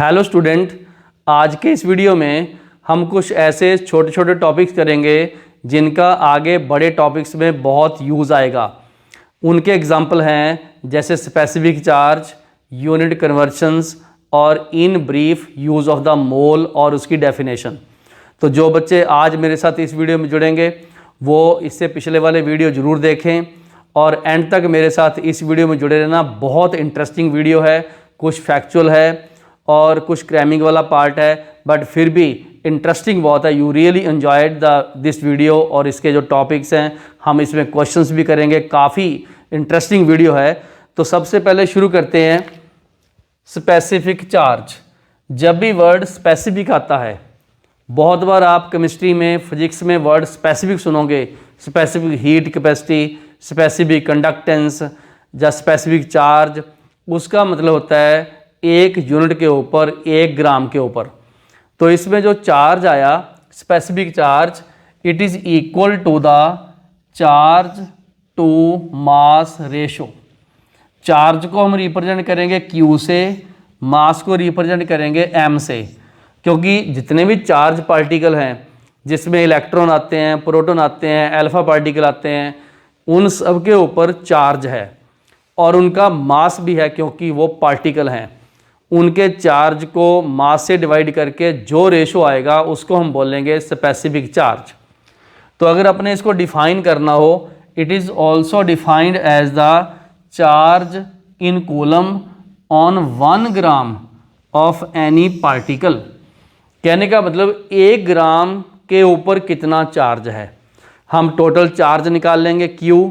Hello student, आज के इस वीडियो में हम कुछ ऐसे छोटे छोटे टॉपिक्स करेंगे जिनका आगे बड़े टॉपिक्स में बहुत यूज़ आएगा। उनके एग्जाम्पल हैं जैसे स्पेसिफिक चार्ज, यूनिट कन्वर्शंस और in brief use of the mole और उसकी डेफिनेशन। तो जो बच्चे आज मेरे साथ इस वीडियो में जुड़ेंगे वो इससे पिछले वाले वीडियो ज़रूर देखें और एंड तक मेरे साथ इस वीडियो में जुड़े रहना। बहुत इंटरेस्टिंग वीडियो है, कुछ फैक्चुअल है और कुछ क्रैमिंग वाला पार्ट है, बट फिर भी इंटरेस्टिंग बहुत है। You really enjoyed this video और इसके जो टॉपिक्स हैं हम इसमें क्वेश्चंस भी करेंगे। काफ़ी इंटरेस्टिंग वीडियो है। तो सबसे पहले शुरू करते हैं स्पेसिफिक चार्ज। जब भी वर्ड स्पेसिफिक आता है, बहुत बार आप केमिस्ट्री में, फिजिक्स में वर्ड स्पेसिफिक सुनोगे। Specific heat capacity, specific conductance या स्पेसिफिक चार्ज, उसका मतलब होता है एक यूनिट के ऊपर, 1 ग्राम के ऊपर। तो इसमें जो चार्ज आया specific charge, it is equal to the charge to mass ratio. Charge को हम रिप्रेजेंट करेंगे Q से, मास को रिप्रेजेंट करेंगे M से, क्योंकि जितने भी चार्ज पार्टिकल हैं जिसमें इलेक्ट्रॉन आते हैं, प्रोटॉन आते हैं, अल्फा पार्टिकल आते हैं, उन सब के ऊपर चार्ज है और उनका मास भी है क्योंकि वो पार्टिकल हैं। उनके चार्ज को मास से डिवाइड करके जो रेशो आएगा उसको हम बोलेंगे स्पेसिफिक चार्ज। तो अगर अपने इसको डिफाइन करना हो, it is also defined as the charge in coulomb on 1 gram of any particle. कहने का मतलब 1 ग्राम के ऊपर कितना चार्ज है। हम टोटल चार्ज निकाल लेंगे Q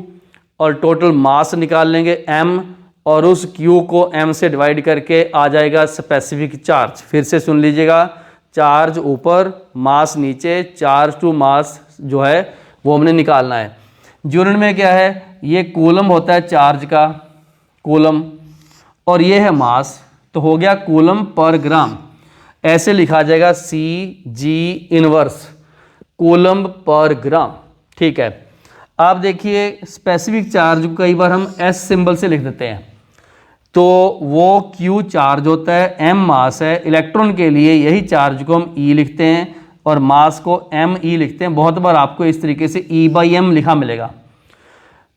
और टोटल मास निकाल लेंगे M और उस Q को M से डिवाइड करके आ जाएगा स्पेसिफिक चार्ज। फिर से सुन लीजिएगा, चार्ज ऊपर, मास नीचे, चार्ज टू मास जो है वो हमने निकालना है। यूनिट में क्या है, ये कूलम होता है चार्ज का, कूलम, और ये है मास, तो हो गया कूलम पर ग्राम। ऐसे लिखा जाएगा CG इनवर्स, कूलम पर ग्राम। ठीक है, आप देखिए स्पेसिफिक चार्ज को कई बार हम S सिंबल से लिख देते हैं, तो वो Q चार्ज होता है, M मास है। इलेक्ट्रॉन के लिए यही चार्ज को हम E लिखते हैं और मास को ME लिखते हैं। बहुत बार आपको इस तरीके से E/M लिखा मिलेगा।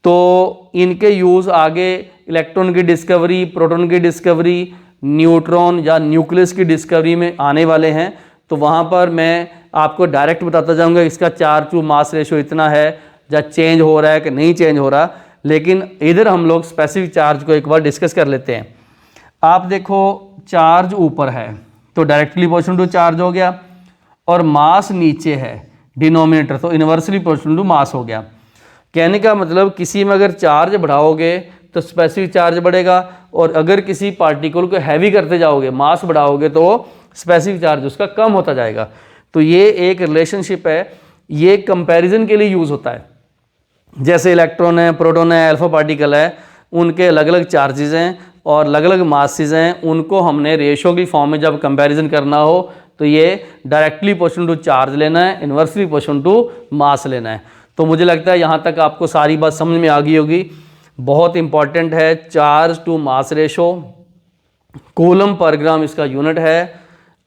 तो इनके यूज़ आगे इलेक्ट्रॉन की डिस्कवरी, प्रोटॉन की डिस्कवरी, न्यूट्रॉन या न्यूक्लियस की डिस्कवरी में आने वाले हैं। तो वहाँ पर मैं आपको डायरेक्ट बताता जाऊँगा इसका चार्ज टू मास रेशो इतना है, या चेंज हो रहा है कि नहीं चेंज हो रहा। लेकिन इधर हम लोग स्पेसिफिक चार्ज को एक बार डिस्कस कर लेते हैं। आप देखो, चार्ज ऊपर है तो डायरेक्टली प्रोपोर्शनल टू चार्ज हो गया, और मास नीचे है डिनोमिनेटर, तो इन्वर्सली प्रोपोर्शनल टू मास हो गया। कहने का मतलब किसी में अगर चार्ज बढ़ाओगे तो स्पेसिफिक चार्ज बढ़ेगा, और अगर किसी पार्टिकल को हैवी करते जाओगे, मास बढ़ाओगे, तो स्पेसिफिक चार्ज उसका कम होता जाएगा। तो ये एक रिलेशनशिप है, ये कंपैरिजन के लिए यूज़ होता है। जैसे इलेक्ट्रॉन है, प्रोटॉन है, अल्फा पार्टिकल है, उनके अलग अलग चार्जेस हैं और अलग अलग मासेस हैं। उनको हमने रेशो की फॉर्म में जब कंपैरिजन करना हो तो ये डायरेक्टली प्रोपोर्शनल टू चार्ज लेना है, इन्वर्सली प्रोपोर्शनल टू मास लेना है। तो मुझे लगता है यहाँ तक आपको सारी बात समझ में आ गई होगी। बहुत इंपॉर्टेंट है charge to mass ratio, coulomb पर ग्राम इसका यूनिट है,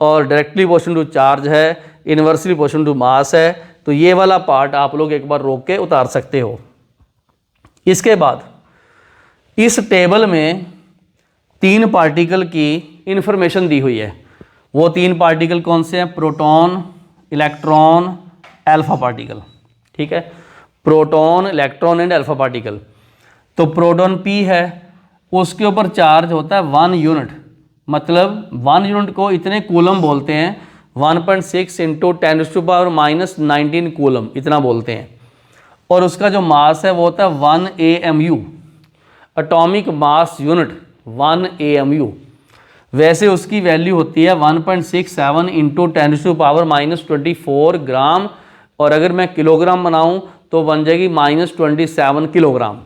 और डायरेक्टली प्रोपोर्शनल टू चार्ज है, इन्वर्सली प्रोपोर्शनल टू मास है। तो ये वाला पार्ट आप लोग एक बार रोक के उतार सकते हो। इसके बाद इस टेबल में 3 पार्टिकल की इंफॉर्मेशन दी हुई है। वो 3 पार्टिकल कौन से हैं? Proton, electron, alpha particle. ठीक है, proton, electron and alpha particle. तो प्रोटॉन P है, उसके ऊपर चार्ज होता है 1 यूनिट, मतलब 1 यूनिट को इतने कूलम बोलते हैं, 1.6 इंटू 10⁻⁻19 कूलम, इतना बोलते हैं। और उसका जो मास है वो होता है 1 AMU, atomic mass unit 1 AMU। वैसे उसकी वैल्यू होती है 1.67 इंटू 10⁻24 ग्राम, और अगर मैं किलोग्राम बनाऊं तो बन जाएगी -27 किलोग्राम।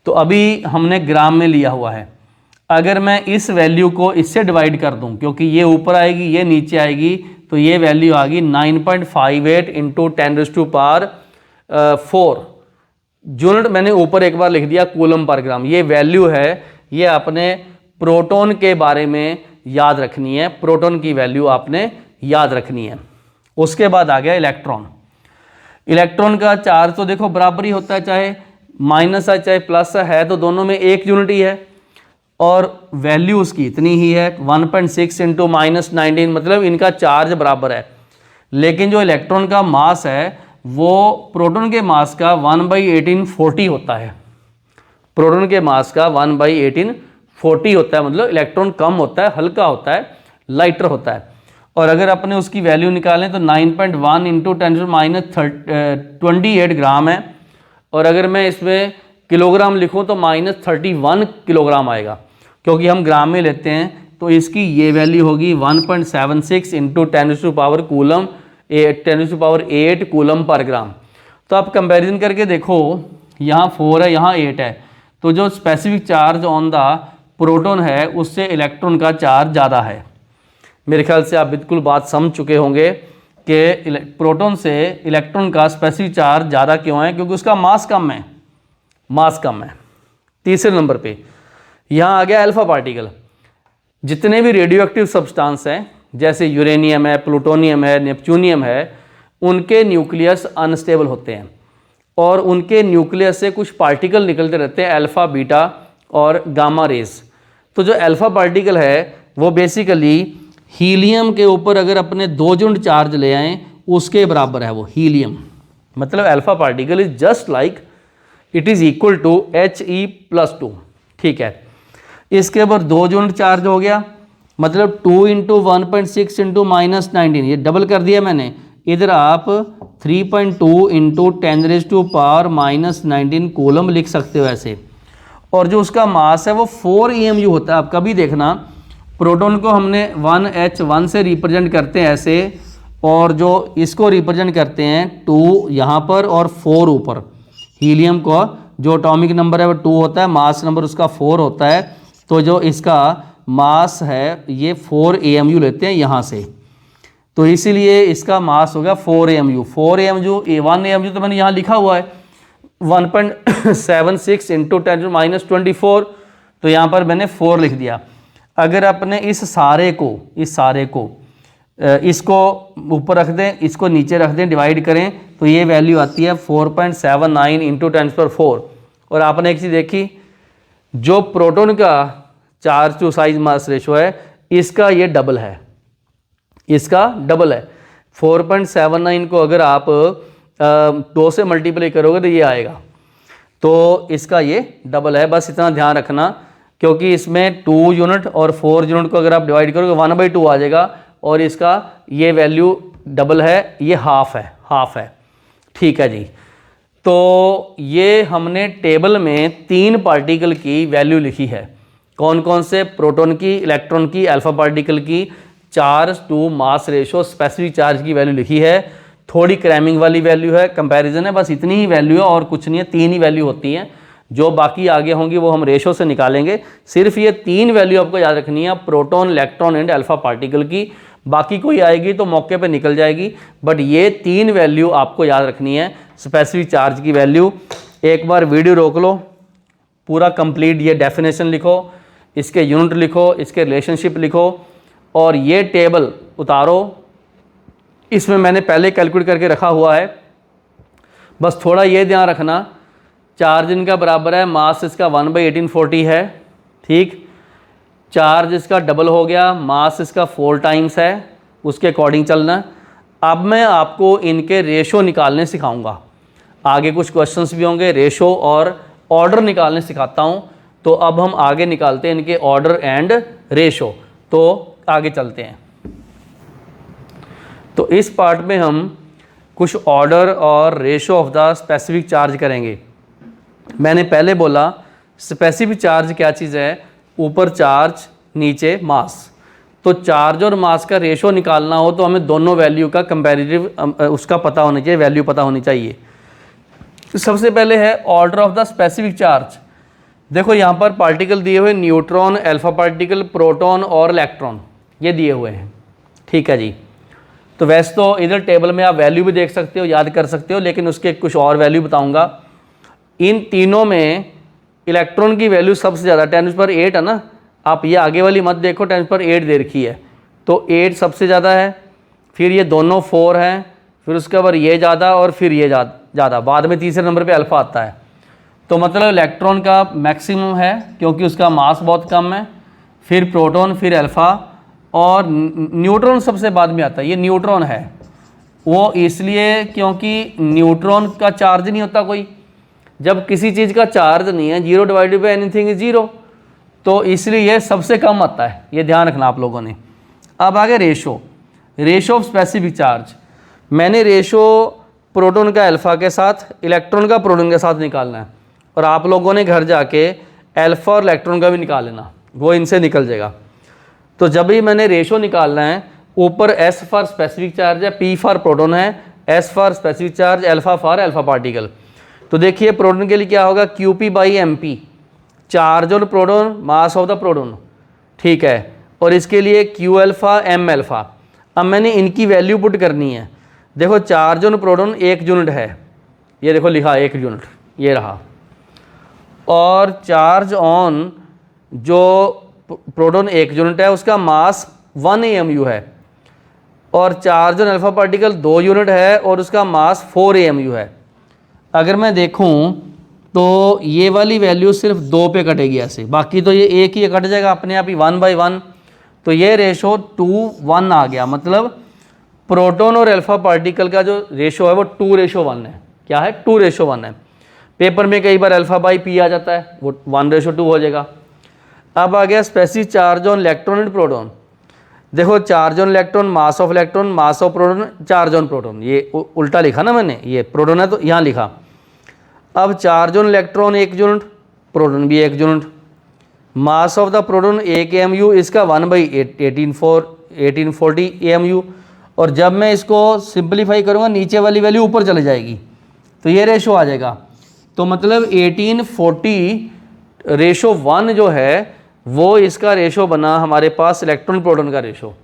तो अभी हमने ग्राम में लिया हुआ है। अगर मैं इस वैल्यू को इससे डिवाइड कर दूं, क्योंकि ये ऊपर आएगी ये नीचे आएगी, तो ये वैल्यू आ गई 9.58 इंटू 10⁻4। यूनिट मैंने ऊपर एक बार लिख दिया कूलम पर ग्राम। ये वैल्यू है, ये अपने प्रोटॉन के बारे में याद रखनी है, प्रोटॉन की वैल्यू आपने याद रखनी है। उसके बाद आ गया इलेक्ट्रॉन। इलेक्ट्रॉन का चार्ज तो देखो बराबर ही होता है, चाहे माइनस है चाहे प्लस है, तो दोनों में एक यूनिट ही है और वैल्यू उसकी इतनी ही है 1.6 इंटू -19, मतलब इनका चार्ज बराबर है। लेकिन जो इलेक्ट्रॉन का मास है वो प्रोटॉन के मास का 1/1840 होता है। प्रोटॉन के मास का 1/1840 होता है, मतलब इलेक्ट्रॉन कम होता है, हल्का होता है, लाइटर होता है। और अगर अपने उसकी वैल्यू निकालें तो 9.1 इंटू 10⁻28 ग्राम है। और अगर मैं इसमें किलोग्राम लिखूं तो -31 किलोग्राम आएगा, क्योंकि हम ग्राम में लेते हैं। तो इसकी ये वैल्यू होगी 1.76 इंटू 10⁻8 कूलम पर ग्राम। तो आप कंपैरिजन करके देखो, यहाँ 4 है, यहाँ 8 है, तो जो specific charge on the proton है उससे इलेक्ट्रॉन का चार्ज ज़्यादा है। मेरे ख्याल से आप बिल्कुल बात समझ चुके होंगे कि प्रोटॉन से इलेक्ट्रॉन का स्पेसिफिक चार्ज ज़्यादा क्यों है, क्योंकि उसका मास कम है, मास कम है। तीसरे नंबर पे यहाँ आ गया अल्फा पार्टिकल। जितने भी रेडियो एक्टिव सब्सटेंस हैं, जैसे यूरेनियम है, प्लूटोनियम है, नेपच्यूनियम है, उनके न्यूक्लियस अनस्टेबल होते हैं और उनके न्यूक्लियस से कुछ पार्टिकल निकलते रहते हैं, अल्फ़ा, बीटा और गामा रेस। तो जो अल्फ़ा पार्टिकल है वो बेसिकली हीलियम के ऊपर अगर अपने 2 यूनिट चार्ज ले आएँ उसके बराबर है वो हीलियम। मतलब alpha particle is just like it is equal to He+2। ठीक है, इसके ऊपर 2 यूनिट चार्ज हो गया, मतलब 2 इंटू 1.6 इंटू -19, ये डबल कर दिया मैंने। इधर आप 3.2 इंटू 10⁻⁻19 कूलम लिख सकते हो ऐसे। और जो उसका मास है वो 4 EMU होता है। आप कभी देखना, प्रोटॉन को हमने 1H1 से रिप्रेजेंट करते हैं ऐसे, और जो इसको रिप्रेजेंट करते हैं 2 यहाँ पर और 4 ऊपर। हीलियम को जो एटॉमिक नंबर है वो 2 होता है, मास नंबर उसका 4 होता है। तो जो इसका मास है ये 4 AMU लेते हैं यहाँ से, तो इसीलिए इसका मास होगा 4 AMU। 4 AMU 1 AMU तो मैंने यहाँ लिखा हुआ है 1.76 इंटू 10⁻24, तो यहाँ पर मैंने 4 लिख दिया। अगर अपने इस सारे को इसको ऊपर रख दें, इसको नीचे रख दें, डिवाइड करें, तो ये वैल्यू आती है 4.79 इंटू 10⁻4। और आपने एक चीज़ देखी, जो प्रोटॉन का charge to size mass ratio है इसका ये डबल है, इसका डबल है। 4.79 को अगर आप 2 से मल्टीप्लाई करोगे तो ये आएगा, तो इसका ये डबल है। बस इतना ध्यान रखना, क्योंकि इसमें 2 यूनिट और 4 यूनिट को अगर आप डिवाइड करोगे 1/2 आ जाएगा, और इसका ये वैल्यू डबल है, ये हाफ है। ठीक है जी। तो ये हमने टेबल में 3 पार्टिकल की वैल्यू लिखी है। कौन कौन से? प्रोटॉन की, इलेक्ट्रॉन की, अल्फा पार्टिकल की, charge to mass ratio, specific charge की वैल्यू लिखी है। थोड़ी क्रैमिंग वाली वैल्यू है, कंपैरिजन है, बस इतनी ही वैल्यू है और कुछ नहीं है। 3 ही वैल्यू होती हैं, जो बाकी आगे होंगी वो हम रेशो से निकालेंगे। सिर्फ ये 3 वैल्यू आपको याद रखनी है, proton, electron and alpha particle की। बाकी कोई आएगी तो मौके पे निकल जाएगी, बट ये 3 वैल्यू आपको याद रखनी है, स्पेसिफिक चार्ज की वैल्यू। एक बार वीडियो रोक लो, पूरा कंप्लीट ये डेफिनेशन लिखो, इसके यूनिट लिखो, इसके रिलेशनशिप लिखो, और ये टेबल उतारो। इसमें मैंने पहले कैलकुलेट करके रखा हुआ है, बस थोड़ा ये ध्यान रखना, चार्ज इनका बराबर है, मास इसका 1/1840 है। ठीक, चार्ज इसका डबल हो गया, मास इसका 4 टाइम्स है, उसके अकॉर्डिंग चलना। अब मैं आपको इनके रेशो निकालने सिखाऊंगा, आगे कुछ क्वेश्चंस भी होंगे, रेशो और ऑर्डर निकालने सिखाता हूं। तो अब हम आगे निकालते हैं इनके ऑर्डर एंड रेशो, तो आगे चलते हैं। तो इस पार्ट में हम कुछ ऑर्डर और ratio of the specific charge करेंगे। मैंने पहले बोला स्पेसिफिक चार्ज क्या चीज़ है, ऊपर चार्ज नीचे मास। तो चार्ज और मास का रेशो निकालना हो तो हमें दोनों वैल्यू का कंपैरेटिव उसका पता होना चाहिए, वैल्यू पता होनी चाहिए। सबसे पहले है order of the specific charge. देखो यहाँ पर पार्टिकल दिए हुए, न्यूट्रॉन, अल्फा पार्टिकल, प्रोटॉन और इलेक्ट्रॉन, ये दिए हुए हैं। ठीक है जी। तो वैसे तो इधर टेबल में आप वैल्यू भी देख सकते हो, याद कर सकते हो, लेकिन उसके कुछ और वैल्यू बताऊंगा। इन तीनों में इलेक्ट्रॉन की वैल्यू सबसे ज़्यादा 10⁸ है ना, आप ये आगे वाली मत देखो, 10 पर 8 दे रखी है तो 8 सबसे ज़्यादा है, फिर ये दोनों 4 हैं, फिर उसके बाद ये ज़्यादा और फिर ये ज़्यादा, बाद में तीसरे नंबर पे अल्फ़ा आता है। तो मतलब इलेक्ट्रॉन का मैक्सिमम है क्योंकि उसका मास बहुत कम है, फिर प्रोटॉन, फिर अल्फ़ा, और न्यूट्रॉन सबसे बाद में आता है। ये न्यूट्रॉन है वो इसलिए क्योंकि न्यूट्रॉन का चार्ज नहीं होता कोई, जब किसी चीज़ का चार्ज नहीं है, 0 डिवाइडेड बाई एनीथिंग इज 0, तो इसलिए ये सबसे कम आता है। ये ध्यान रखना आप लोगों ने। अब आगे रेशो ऑफ स्पेसिफिक चार्ज। मैंने रेशो प्रोटॉन का अल्फ़ा के साथ, इलेक्ट्रॉन का प्रोटॉन के साथ निकालना है, और आप लोगों ने घर जाके अल्फ़ा और इलेक्ट्रॉन का भी निकाल लेना, वो इनसे निकल जाएगा। तो जब भी मैंने रेशो निकालना है, ऊपर S फॉर स्पेसिफिक चार्ज है, P फॉर प्रोटॉन है, S for specific charge, alpha for alpha particle. तो देखिए प्रोटॉन के लिए क्या होगा, QP by MP, charge on proton, mass of the proton, ठीक है। और इसके लिए Q अल्फ़ा M अल्फ़ा। अब मैंने इनकी वैल्यू पुट करनी है। देखो चार्ज ऑन प्रोटॉन 1 यूनिट है, ये देखो लिखा 1 यूनिट, ये रहा। और चार्ज ऑन जो प्रोटॉन 1 यूनिट है उसका मास 1 AMU है, और charge on alpha particle 2 unit है और उसका मास 4 AMU है। अगर मैं देखूं तो ये वाली वैल्यू सिर्फ 2 पे कटेगी ऐसे, बाकी तो ये एक ही कट जाएगा अपने आप ही 1/1। तो ये रेशो 2:1 आ गया, मतलब प्रोटॉन और अल्फ़ा पार्टिकल का जो रेशो है वो 2:1 है। क्या है, 2:1 है। पेपर में कई बार अल्फ़ा बाई पी आ जाता है, वो 1:2 हो जाएगा। अब आ गया specific charge on electron and proton. देखो charge on electron, mass of electron, mass of proton, charge on proton, ये उल्टा लिखा ना मैंने, ये प्रोटॉन है तो यहाँ लिखा। अब charge on electron 1 unit, proton भी 1 unit, mass of the proton 1 AMU, इसका 1/1840 AMU। और जब मैं इसको सिंपलीफाई करूँगा नीचे वाली वैल्यू ऊपर चले जाएगी, तो ये रेशो आ जाएगा। तो मतलब 1840:1 जो है वो इसका रेशो बना हमारे पास इलेक्ट्रॉन प्रोटॉन का रेशो।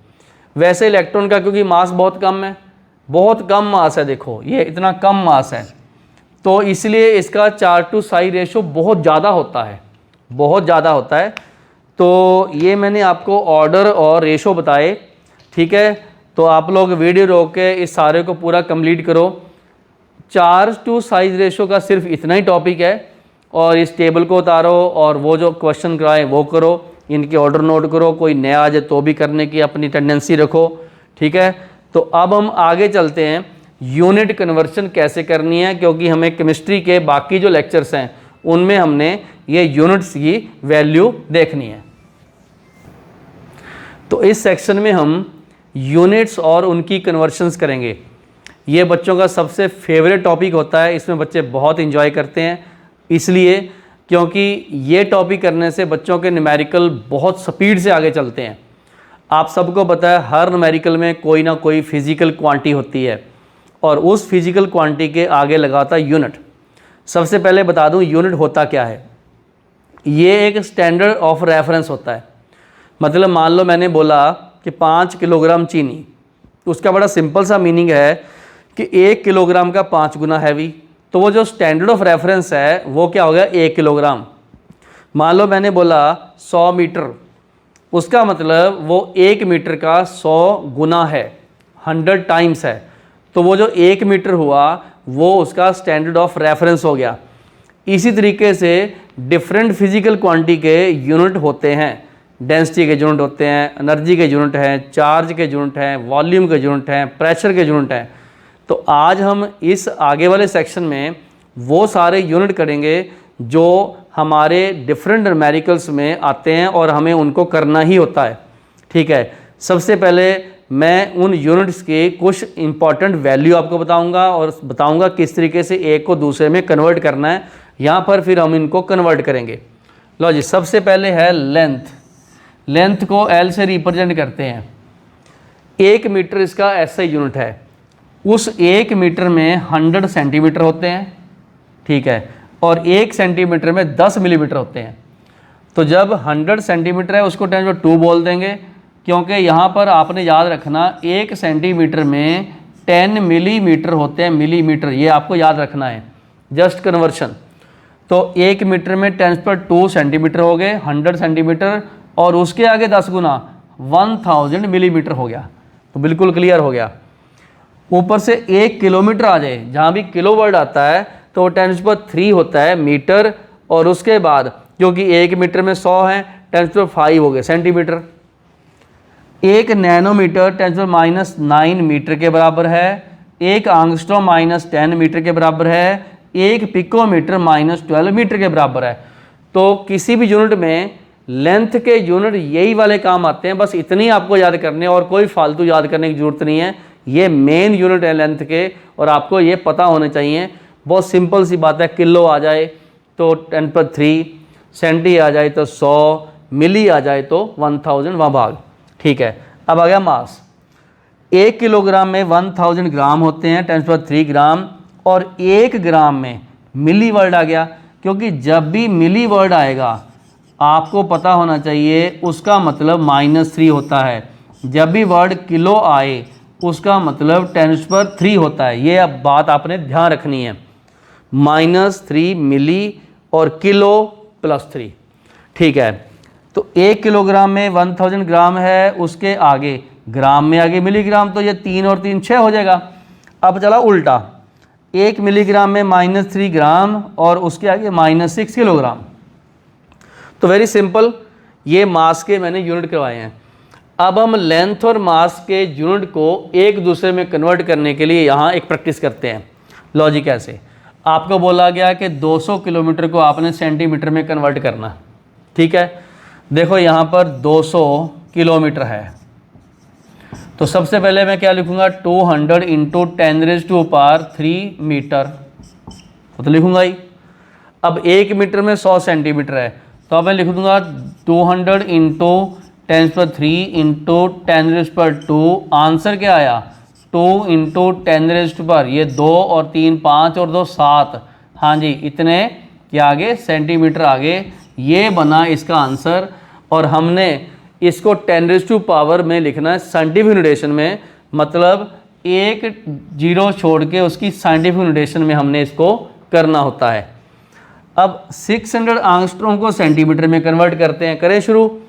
वैसे इलेक्ट्रॉन का क्योंकि मास बहुत कम है, बहुत कम मास है, देखो ये इतना कम मास है, तो इसलिए इसका चार्ज टू साइज रेशो बहुत ज़्यादा होता है, बहुत ज़्यादा होता है। तो ये मैंने आपको ऑर्डर और रेशो बताए, ठीक है। तो आप लोग वीडियो रोक के इस सारे को पूरा कंप्लीट करो। चार्ज टू साइज रेशो का सिर्फ इतना ही टॉपिक है, और इस टेबल को उतारो और वो जो क्वेश्चन कराए वो करो, इनके ऑर्डर नोट करो, कोई नया आ जाए तो भी करने की अपनी टेंडेंसी रखो, ठीक है। तो अब हम आगे चलते हैं, यूनिट कन्वर्शन कैसे करनी है, क्योंकि हमें केमिस्ट्री के बाकी जो लेक्चर्स हैं उनमें हमने ये यूनिट्स की वैल्यू देखनी है। तो इस सेक्शन में हम यूनिट्स और उनकी कन्वर्शंस करेंगे। ये बच्चों का सबसे फेवरेट टॉपिक होता है, इसमें बच्चे बहुत इंजॉय करते हैं, इसलिए क्योंकि ये टॉपिक करने से बच्चों के न्यूमेरिकल बहुत स्पीड से आगे चलते हैं। आप सबको पता है हर न्यूमेरिकल में कोई ना कोई फिजिकल क्वांटिटी होती है, और उस फिजिकल क्वांटिटी के आगे लगाता है यूनिट। सबसे पहले बता दूं यूनिट होता क्या है। ये एक स्टैंडर्ड ऑफ रेफरेंस होता है। मतलब मान लो मैंने बोला कि 5 किलोग्राम चीनी, उसका बड़ा सिंपल सा मीनिंग है कि 1 किलोग्राम का 5 गुना हैवी, तो वो जो स्टैंडर्ड ऑफ रेफरेंस है वो क्या हो गया, 1 किलोग्राम। मान लो मैंने बोला 100 मीटर, उसका मतलब वो 1 मीटर का 100 गुना है, 100 टाइम्स है, तो वो जो 1 मीटर हुआ वो उसका स्टैंडर्ड ऑफ रेफरेंस हो गया। इसी तरीके से डिफरेंट फिजिकल क्वांटिटी के यूनिट होते हैं, डेंसिटी के यूनिट होते हैं, एनर्जी के यूनिट हैं, चार्ज के यूनिट हैं, वॉल्यूम के यूनिट हैं, प्रेशर के यूनिट हैं। तो आज हम इस आगे वाले सेक्शन में वो सारे यूनिट करेंगे जो हमारे डिफरेंट न्यूमेरिकल्स में आते हैं और हमें उनको करना ही होता है, ठीक है। सबसे पहले मैं उन यूनिट्स के कुछ इंपॉर्टेंट वैल्यू आपको बताऊंगा और बताऊंगा किस तरीके से एक को दूसरे में कन्वर्ट करना है। यहाँ पर फिर हम इनको कन्वर्ट करेंगे। लो जी, सबसे पहले है लेंथ। लेंथ को L से रिप्रेजेंट करते हैं। 1 मीटर इसका ऐसा यूनिट है। उस 1 मीटर में 100 सेंटीमीटर होते हैं, ठीक है, और 1 सेंटीमीटर में 10 मिलीमीटर होते हैं। तो जब 100 सेंटीमीटर है उसको 10/2 बोल देंगे, क्योंकि यहाँ पर आपने याद रखना 1 सेंटीमीटर में 10 मिलीमीटर होते हैं, मिलीमीटर, ये आपको याद रखना है, जस्ट कन्वर्शन। तो 1 मीटर में 10/2 सेंटीमीटर हो गए, 100 सेंटीमीटर, और उसके आगे 10 गुना 1000 मिलीमीटर हो गया। तो बिल्कुल क्लियर हो गया। ऊपर से 1 किलोमीटर आ जाए, जहाँ भी किलो वर्ड आता है तो वो 10⁻³ होता है मीटर, और उसके बाद क्योंकि 1 मीटर में 100 है 10⁵ हो गए सेंटीमीटर। 1 नैनोमीटर 10⁻⁹ मीटर के बराबर है। 1 आंगस्ट्रॉम -10 मीटर के बराबर है। 1 पिकोमीटर -12 मीटर के बराबर है। तो किसी भी यूनिट में लेंथ के यूनिट यही वाले काम आते हैं, बस इतनी आपको याद करने, और कोई फालतू याद करने की ज़रूरत नहीं है। ये मेन यूनिट है लेंथ के, और आपको ये पता होने चाहिए। बहुत सिंपल सी बात है, किलो आ जाए तो 10⁻³ सेंटी आ जाए तो 100, मिली आ जाए तो 1000 वहाँ भाग। ठीक है, अब आ गया मास। 1 किलोग्राम में 1000 ग्राम होते हैं 10⁻³ ग्राम, और 1 ग्राम में मिली वर्ड आ गया, क्योंकि जब भी मिली वर्ड आएगा आपको पता होना चाहिए उसका मतलब -3 होता है। जब भी वर्ड किलो आए उसका मतलब 10⁻³ होता है। ये अब बात आपने ध्यान रखनी है, -3 मिली और किलो +3। ठीक है, तो 1 किलोग्राम में 1000 ग्राम है, उसके आगे ग्राम में आगे मिलीग्राम, तो ये 3 और 3 6 हो जाएगा। अब चला उल्टा, 1 मिलीग्राम में -3 ग्राम और उसके आगे -6 किलोग्राम। तो वेरी सिंपल, ये मास के मैंने यूनिट करवाए हैं। अब हम लेंथ और मास के यूनिट को एक दूसरे में कन्वर्ट करने के लिए यहाँ एक प्रैक्टिस करते हैं। लॉजिक ऐसे, आपको बोला गया कि 200 किलोमीटर को आपने सेंटीमीटर में कन्वर्ट करना। ठीक है, देखो यहाँ पर 200 किलोमीटर है, तो सबसे पहले मैं क्या लिखूंगा, 200 × 10⁻³ मीटर, तो लिखूंगा ही। अब 1 मीटर में 100 सेंटीमीटर है, तो अब मैं लिख दूंगा 200 × 10⁻³ × 10⁻²। आंसर क्या आया, 2 × 10⁻, ये 2 और 3 5 और 2 7, हाँ जी इतने क्या आगे सेंटीमीटर आगे, ये बना इसका आंसर। और हमने इसको 10⁻³ में लिखना है साइंटिफिक नोटेशन में, मतलब एक 0 छोड़ के उसकी साइंटिफिक नोटेशन में हमने इसको करना होता है। अब 600 आंगस्ट्रॉम को सेंटीमीटर में कन्वर्ट करते हैं, करें शुरू।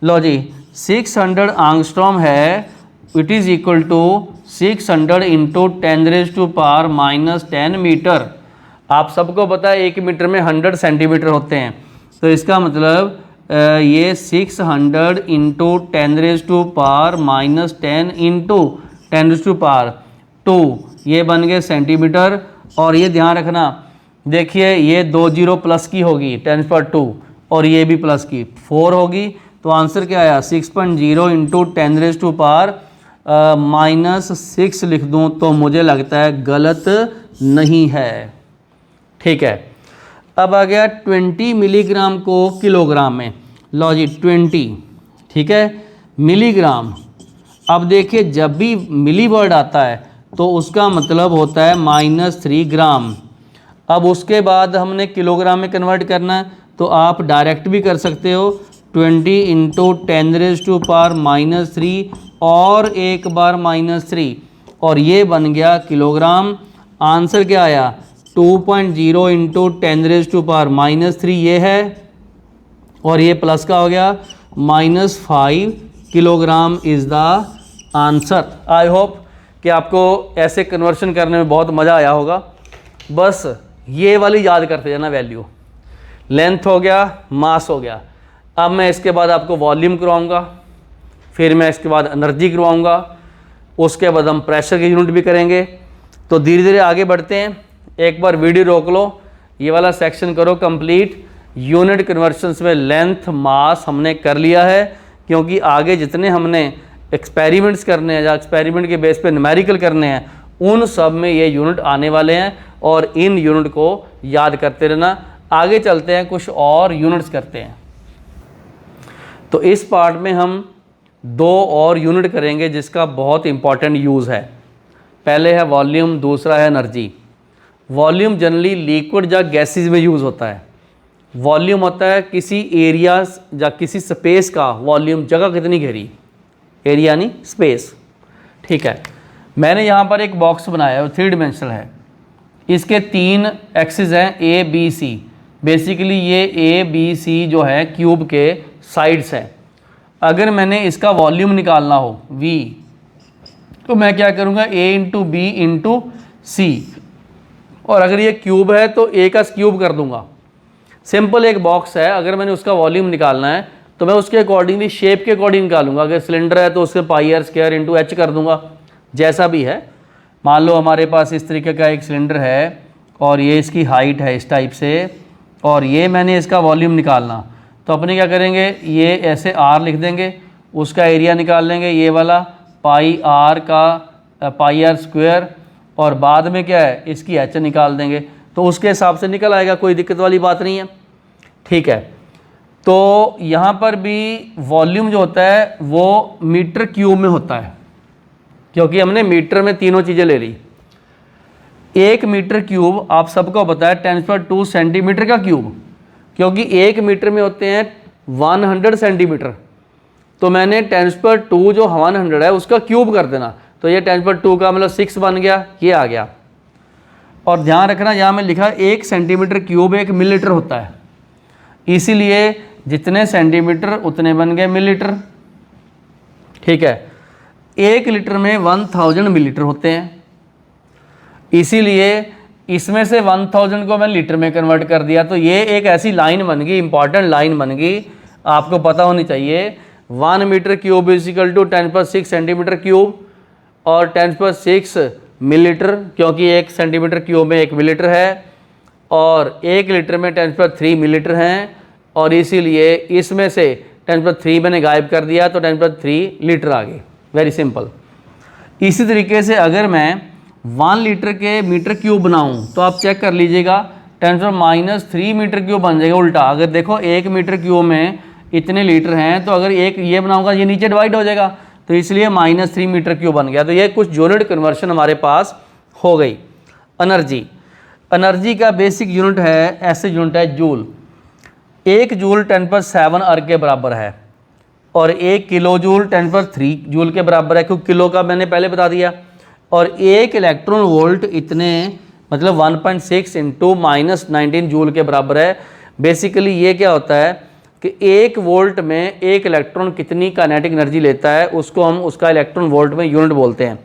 लो जी, 600 आंगस्ट्रॉम है, it is equal to 600 × 10⁻⁻10 metre. आप सबको पता है 1 मीटर में 100 सेंटीमीटर होते हैं, तो इसका मतलब ये 600 × 10⁻10 × 10⁻², ये बन गए सेंटीमीटर। और ये ध्यान रखना, देखिए ये 2 0 प्लस की होगी 10⁻², और ये भी प्लस की 4 होगी। तो आंसर क्या आया, 6.0 × 10⁻⁻6 लिख दूं तो मुझे लगता है गलत नहीं है। ठीक है, अब आ गया 20 मिलीग्राम को किलोग्राम में। लो जी 20, ठीक है, मिलीग्राम। अब देखिए जब भी मिली वर्ड आता है तो उसका मतलब होता है -3 ग्राम। अब उसके बाद हमने किलोग्राम में कन्वर्ट करना है, तो आप डायरेक्ट भी कर सकते हो, 20 × 10⁻³ और एक बार -3, और ये बन गया किलोग्राम। आंसर क्या आया, 2.0 × 10⁻³ ये है, और ये प्लस का हो गया -5 kilogram is the answer. I hope कि आपको ऐसे कन्वर्शन करने में बहुत मज़ा आया होगा। बस ये वाली याद करते जाना वैल्यू। लेंथ हो गया, मास हो गया। अब मैं इसके बाद आपको वॉल्यूम करवाऊँगा, फिर मैं इसके बाद एनर्जी करवाऊँगा, उसके बाद हम प्रेशर की यूनिट भी करेंगे। तो धीरे धीरे आगे बढ़ते हैं। एक बार वीडियो रोक लो, ये वाला सेक्शन करो कंप्लीट। यूनिट कन्वर्शंस में लेंथ मास हमने कर लिया है, क्योंकि आगे जितने हमने एक्सपेरिमेंट्स करने हैं या एक्सपेरिमेंट के बेस पे न्यूमेरिकल करने हैं, उन सब में ये यूनिट आने वाले हैं, और इन यूनिट को याद करते रहना। आगे चलते हैं, कुछ और यूनिट्स करते हैं। तो इस पार्ट में हम 2 और यूनिट करेंगे जिसका बहुत इंपॉर्टेंट यूज़ है। पहले है वॉल्यूम, दूसरा है एनर्जी। वॉल्यूम जनरली लिक्विड या गैसेज में यूज़ होता है। वॉल्यूम होता है किसी एरिया या किसी स्पेस का वॉल्यूम, जगह कितनी घेरी, एरिया नहीं स्पेस। ठीक है, मैंने यहाँ पर एक बॉक्स बनाया है, 3 डायमेंशनल है। इसके 3 एक्सिस हैं A B C। बेसिकली ये A B C जो है क्यूब के साइड्स हैं, अगर मैंने इसका वॉल्यूम निकालना हो V, तो मैं क्या करूँगा A इंटू बी इंटू सी, और अगर ये क्यूब है तो A का क्यूब कर दूंगा। सिंपल एक बॉक्स है, अगर मैंने उसका वॉल्यूम निकालना है तो मैं उसके अकॉर्डिंगली शेप के अकॉर्डिंग निकालूंगा। अगर सिलेंडर है तो उसके पाई आर स्क्वायर इंटू एच कर दूंगा, जैसा भी है। मान लो हमारे पास इस तरीके का एक सिलेंडर है और ये इसकी हाइट है इस टाइप से, और ये मैंने इसका वॉल्यूम निकालना, तो अपने क्या करेंगे, ये ऐसे आर लिख देंगे, उसका एरिया निकाल लेंगे ये वाला पाई आर का पाई आर स्क्वायर, और बाद में क्या है इसकी एच निकाल देंगे, तो उसके हिसाब से निकल आएगा, कोई दिक्कत वाली बात नहीं है। ठीक है, तो यहाँ पर भी वॉल्यूम जो होता है वो मीटर क्यूब में होता है, क्योंकि हमने मीटर में तीनों चीज़ें ले ली। 1 मीटर क्यूब आप सबको पता है 10⁻² सेंटीमीटर का क्यूब, क्योंकि 1 मीटर में होते हैं 100 सेंटीमीटर, तो मैंने 10⁻² जो 100 है उसका क्यूब कर देना, तो ये 10⁻² का मतलब 6 बन गया, ये आ गया। और ध्यान रखना यहाँ में लिखा 1 सेंटीमीटर क्यूब 1 मिलीलीटर होता है, इसीलिए जितने सेंटीमीटर उतने बन गए मिलीलीटर। ठीक है, 1 लीटर में 1000 मिलीलीटर होते हैं, इसीलिए इसमें से 1000 को मैं लीटर में कन्वर्ट कर दिया। तो ये एक ऐसी लाइन बन गई, इंपॉर्टेंट लाइन बन गई, आपको पता होनी चाहिए। 1 metre cube is equal to 10⁻6 centimetre cube, और 10⁻6 मिलीलीटर, क्योंकि 1 सेंटीमीटर क्यूब में 1 मिलीलीटर है, और 1 लीटर में 10⁻3 मिलीलीटर हैं, और इसीलिए इसमें से 10⁻3 मैंने गायब कर दिया तो 10⁻3 लीटर आ गए। Very simple. इसी तरीके से अगर मैं 1 लीटर के मीटर क्यूब बनाऊं तो आप चेक कर लीजिएगा 10⁻³ मीटर क्यूब बन जाएगा उल्टा। अगर देखो 1 मीटर क्यूब में इतने लीटर हैं, तो अगर एक ये बनाऊंगा ये नीचे डिवाइड हो जाएगा, तो इसलिए -3 मीटर क्यूब बन गया। तो ये कुछ यूनिट कन्वर्शन हमारे पास हो गई। एनर्जी, एनर्जी का बेसिक यूनिट है, ऐसे यूनिट है जूल। 1 जूल 10⁻7 अर्ग के बराबर है, और 1 किलो जूल 10⁻3 जूल के बराबर है, क्योंकि किलो का मैंने पहले बता दिया। और 1 इलेक्ट्रॉन वोल्ट इतने मतलब 1.6 इंटू -19 जूल के बराबर है। बेसिकली ये क्या होता है कि 1 वोल्ट में 1 इलेक्ट्रॉन कितनी काइनेटिक एनर्जी लेता है, उसको हम उसका इलेक्ट्रॉन वोल्ट में यूनिट बोलते हैं।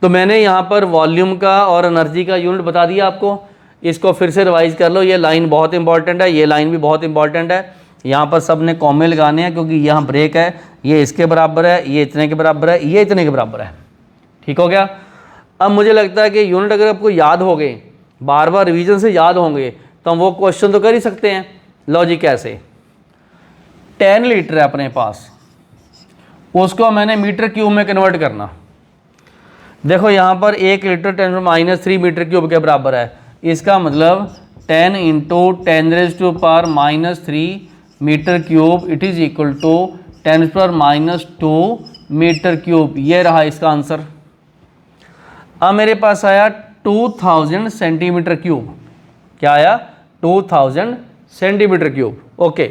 तो मैंने यहाँ पर वॉल्यूम का और एनर्जी का यूनिट बता दिया आपको, इसको फिर से रिवाइज कर लो। ये लाइन बहुत इंपॉर्टेंट है, ये लाइन भी बहुत इंपॉर्टेंट है। यहाँ पर सब ने कॉमे लगाने हैं, क्योंकि यहाँ ब्रेक है, ये इसके बराबर है, ये इतने के बराबर है, ये इतने के बराबर है। ठीक हो गया। अब मुझे लगता है कि यूनिट अगर आपको याद हो गए, बार बार रिवीजन से याद होंगे, तो हम वो क्वेश्चन तो कर ही सकते हैं। लॉजिक कैसे, 10 लीटर है अपने पास, उसको मैंने मीटर क्यूब में कन्वर्ट करना। देखो यहाँ पर 1 लीटर 10⁻³ मीटर क्यूब के बराबर है, इसका मतलब 10 into 10⁻³ metre cube it is equal to 10⁻² metre cube. ये रहा इसका आंसर। अब मेरे पास आया 2000 सेंटीमीटर क्यूब। क्या आया? 2000 सेंटीमीटर क्यूब। ओके,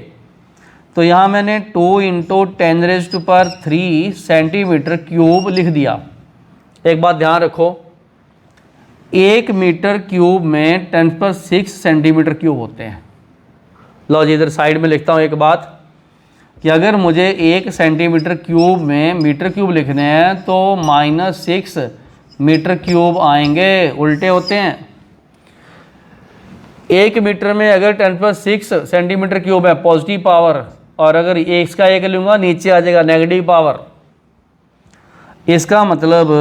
तो यहाँ मैंने 2 इंटू 10⁻³ सेंटीमीटर क्यूब लिख दिया। एक बात ध्यान रखो, 1 मीटर क्यूब में 10⁻6 सेंटीमीटर क्यूब होते हैं। लो जी, इधर साइड में लिखता हूँ एक बात कि अगर मुझे 1 सेंटीमीटर क्यूब में मीटर क्यूब लिखने हैं तो -6 मीटर क्यूब आएंगे, उल्टे होते हैं। 1 मीटर में अगर 10⁻6 सेंटीमीटर क्यूब है पॉजिटिव पावर, और अगर इसका 1 लूँगा नीचे आ जाएगा नेगेटिव पावर। इसका मतलब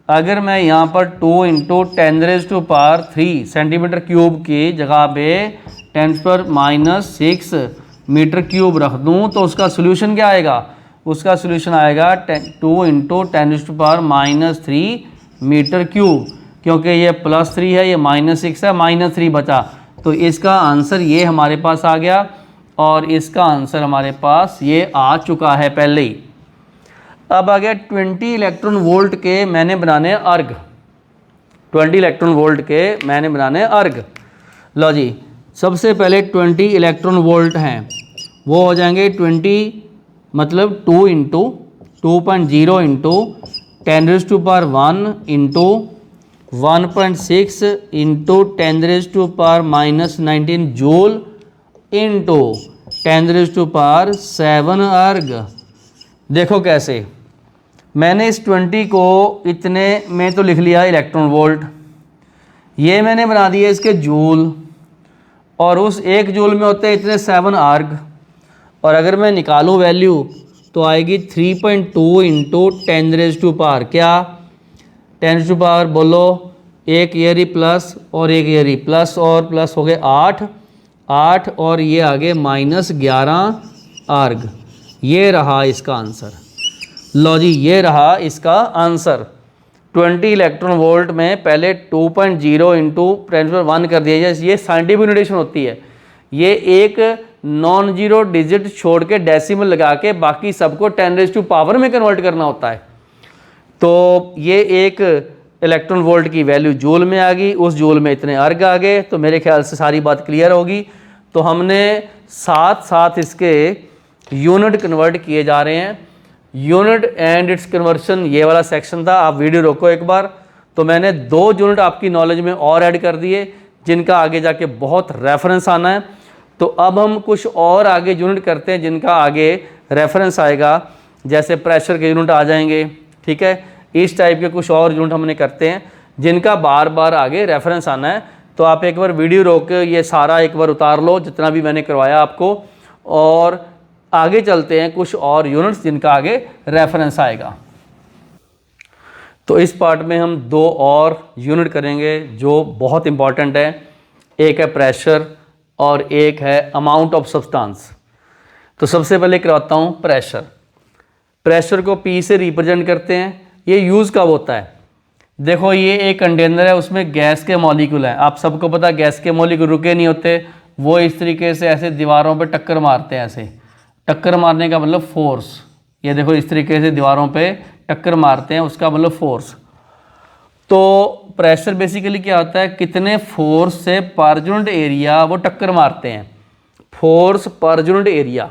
अगर मैं यहाँ पर 2 इंटू 10⁻³ सेंटीमीटर क्यूब की जगह पे 10⁻⁻6 मीटर क्यूब रख दूँ तो उसका सोल्यूशन क्या आएगा? उसका सोल्यूशन आएगा 2 इंटू 10⁻³ मीटर क्यूब, क्योंकि ये +3 है, ये -6 है, -3 बचा, तो इसका आंसर ये हमारे पास आ गया। और इसका आंसर हमारे पास ये आ चुका है पहले ही। अब आ गया 20 इलेक्ट्रॉन वोल्ट के मैंने बनाने अर्ग। 20 इलेक्ट्रॉन वोल्ट के मैंने बनाने अर्ग। लो जी, सबसे पहले 20 इलेक्ट्रॉन वोल्ट हैं, वो हो जाएंगे 20 मतलब 2 into 2.0 into 10⁻1 into 1.6 into 10⁻⁻19 joule into 10⁻7 अर्ग देखो कैसे, मैंने इस 20 को इतने में तो लिख लिया इलेक्ट्रॉन वोल्ट, ये मैंने बना दिया इसके जूल, और उस 1 जूल में होते हैं इतने 7 आर्ग, और अगर मैं निकालूं वैल्यू तो आएगी 3.2 इंटू 10⁻⁴ क्या 10⁻⁴ बोलो, एक ईयरी प्लस और एक ईयरी प्लस और प्लस हो गए 8 और ये आगे -11 आर्ग। ये रहा इसका आंसर। लो जी, ये रहा इसका आंसर। 20 इलेक्ट्रॉन वोल्ट में पहले 2.0 इंटू 10⁻⁴ कर दिया जाए, ये साइंटिफिक नोटेशन होती है। ये एक नॉन जीरो डिजिट छोड़ के डेसिमल लगा के बाकी सबको 10⁻⁴ में कन्वर्ट करना होता है। तो ये एक इलेक्ट्रॉन वोल्ट की वैल्यू जूल में आ गई, उस जूल में इतने अर्ग आ गए, तो मेरे ख्याल से सारी बात क्लियर होगी। तो हमने साथ साथ इसके यूनिट कन्वर्ट किए जा रहे हैं। यूनिट एंड इट्स कन्वर्शन ये वाला सेक्शन था, आप वीडियो रोको एक बार। तो मैंने 2 यूनिट आपकी नॉलेज में और ऐड कर दिए जिनका आगे जाके बहुत रेफरेंस आना है। तो अब हम कुछ और आगे यूनिट करते हैं जिनका आगे रेफरेंस आएगा, जैसे प्रेशर के यूनिट आ जाएंगे, ठीक है। इस टाइप के कुछ और यूनिट हमने करते हैं जिनका बार बार आगे रेफरेंस आना है। तो आप एक बार वीडियो रोक के ये सारा एक बार उतार लो जितना भी मैंने करवाया आपको, और आगे चलते हैं कुछ और यूनिट्स जिनका आगे रेफरेंस आएगा। तो इस पार्ट में हम 2 और यूनिट करेंगे जो बहुत इंपॉर्टेंट है। एक है प्रेशर और एक है अमाउंट ऑफ सब्सटेंस। तो सबसे पहले करवाता हूँ प्रेशर। प्रेशर को P से रिप्रेजेंट करते हैं। ये यूज़ कब होता है, देखो ये एक कंटेनर है, उसमें गैस के मॉलिक्यूल हैं। आप सबको पता है गैस के मॉलिक्यूल रुके नहीं होते, वो इस तरीके से ऐसे दीवारों पे टक्कर मारते हैं। ऐसे टक्कर मारने का मतलब फोर्स, ये देखो इस तरीके से दीवारों पे टक्कर मारते हैं, उसका मतलब फोर्स। तो प्रेशर बेसिकली क्या होता है, कितने फोर्स से पर यूनिट एरिया वो टक्कर मारते हैं। फोर्स पर यूनिट एरिया,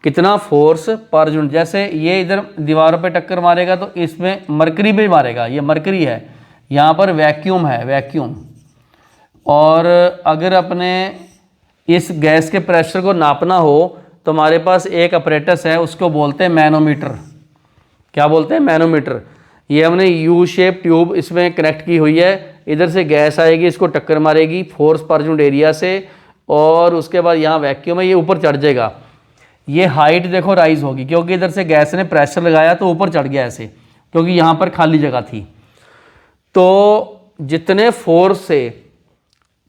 कितना फोर्स पर यूनिट। जैसे ये इधर दीवारों पे टक्कर मारेगा तो इसमें मरकरी भी मारेगा, ये मरकरी है, यहाँ पर वैक्यूम है, वैक्यूम। और अगर अपने इस गैस के प्रेशर को नापना हो तो हमारे पास एक अपरेटस है, उसको बोलते हैं मैनोमीटर। क्या बोलते हैं, मैनोमीटर। ये हमने यू शेप ट्यूब इसमें कनेक्ट की हुई है, इधर से गैस आएगी, इसको टक्कर मारेगी फोर्स पर यूनिट एरिया से, और उसके बाद यहाँ वैक्यूम है, ये ऊपर चढ़ जाएगा। ये हाइट देखो राइज होगी क्योंकि इधर से गैस ने प्रेशर लगाया तो ऊपर चढ़ गया ऐसे, क्योंकि यहाँ पर खाली जगह थी। तो जितने फोर्स से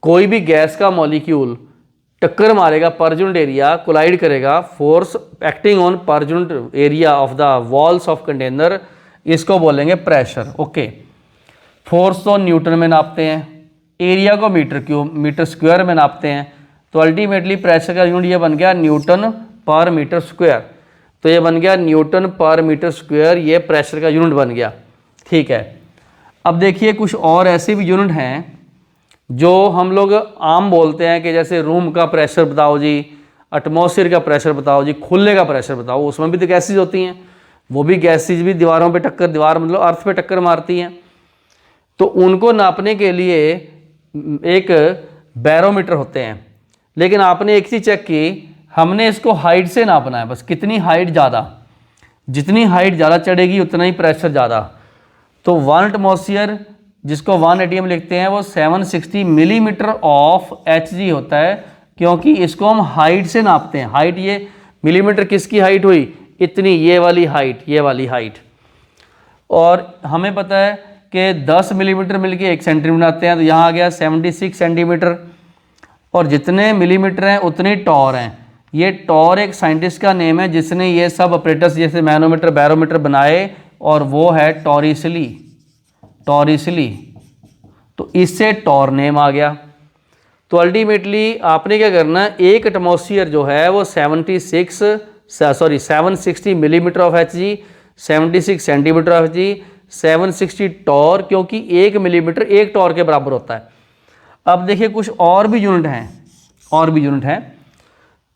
कोई भी गैस का मॉलिक्यूल टक्कर मारेगा पर यूनिट एरिया, कोलाइड करेगा, force acting on per unit area of the walls of container, इसको बोलेंगे प्रेशर। ओके, फोर्स तो न्यूटन में नापते हैं, एरिया को मीटर स्क्वायर में नापते हैं। तो अल्टीमेटली प्रेशर का यूनिट ये बन गया न्यूटन पर मीटर स्क्वायर। तो ये बन गया न्यूटन पर मीटर स्क्वायर, ये प्रेशर का यूनिट बन गया, ठीक है। अब देखिए कुछ और ऐसे भी यूनिट हैं जो हम लोग आम बोलते हैं कि जैसे रूम का प्रेशर बताओ जी, एटमॉस्फेयर का प्रेशर बताओ जी, खुले का प्रेशर बताओ। उसमें भी तो गैसेज होती हैं, वो भी गैसेज भी दीवारों पे टक्कर, दीवार मतलब अर्थ पे टक्कर मारती हैं। तो उनको नापने के लिए एक बैरोमीटर होते हैं। लेकिन आपने एक चीज़ चेक की, हमने इसको हाइट से नापना है, बस कितनी हाइट ज़्यादा, जितनी हाइट ज़्यादा चढ़ेगी उतना ही प्रेशर ज़्यादा। तो 1 एटमॉस्फेयर जिसको 1 atm लिखते हैं वो 760 मिलीमीटर ऑफ Hg होता है, क्योंकि इसको हम हाइट से नापते हैं। हाइट ये मिलीमीटर किसकी हाइट हुई, इतनी, ये वाली हाइट, ये वाली हाइट। और हमें पता है कि 10 मिलीमीटर मिलके 1 सेंटीमीटर आते हैं, तो यहाँ आ गया 76 सेंटीमीटर। और जितने मिलीमीटर हैं उतनी टॉर हैं। ये टॉर एक साइंटिस्ट का नेम है जिसने ये सब ऑपरेटर्स जैसे मैनोमीटर बैरोमीटर बनाए, और वो है टॉरिसली। टॉरिसली, तो इससे टॉर नेम आ गया। तो अल्टीमेटली आपने क्या करना है, एक एटमॉस्फेयर जो है वो 760 millimetre of Hg, 76 centimetre of Hg, 760 torr, क्योंकि 1 मिलीमीटर 1 टॉर के बराबर होता है। अब देखिए कुछ और भी यूनिट हैं, और भी यूनिट हैं।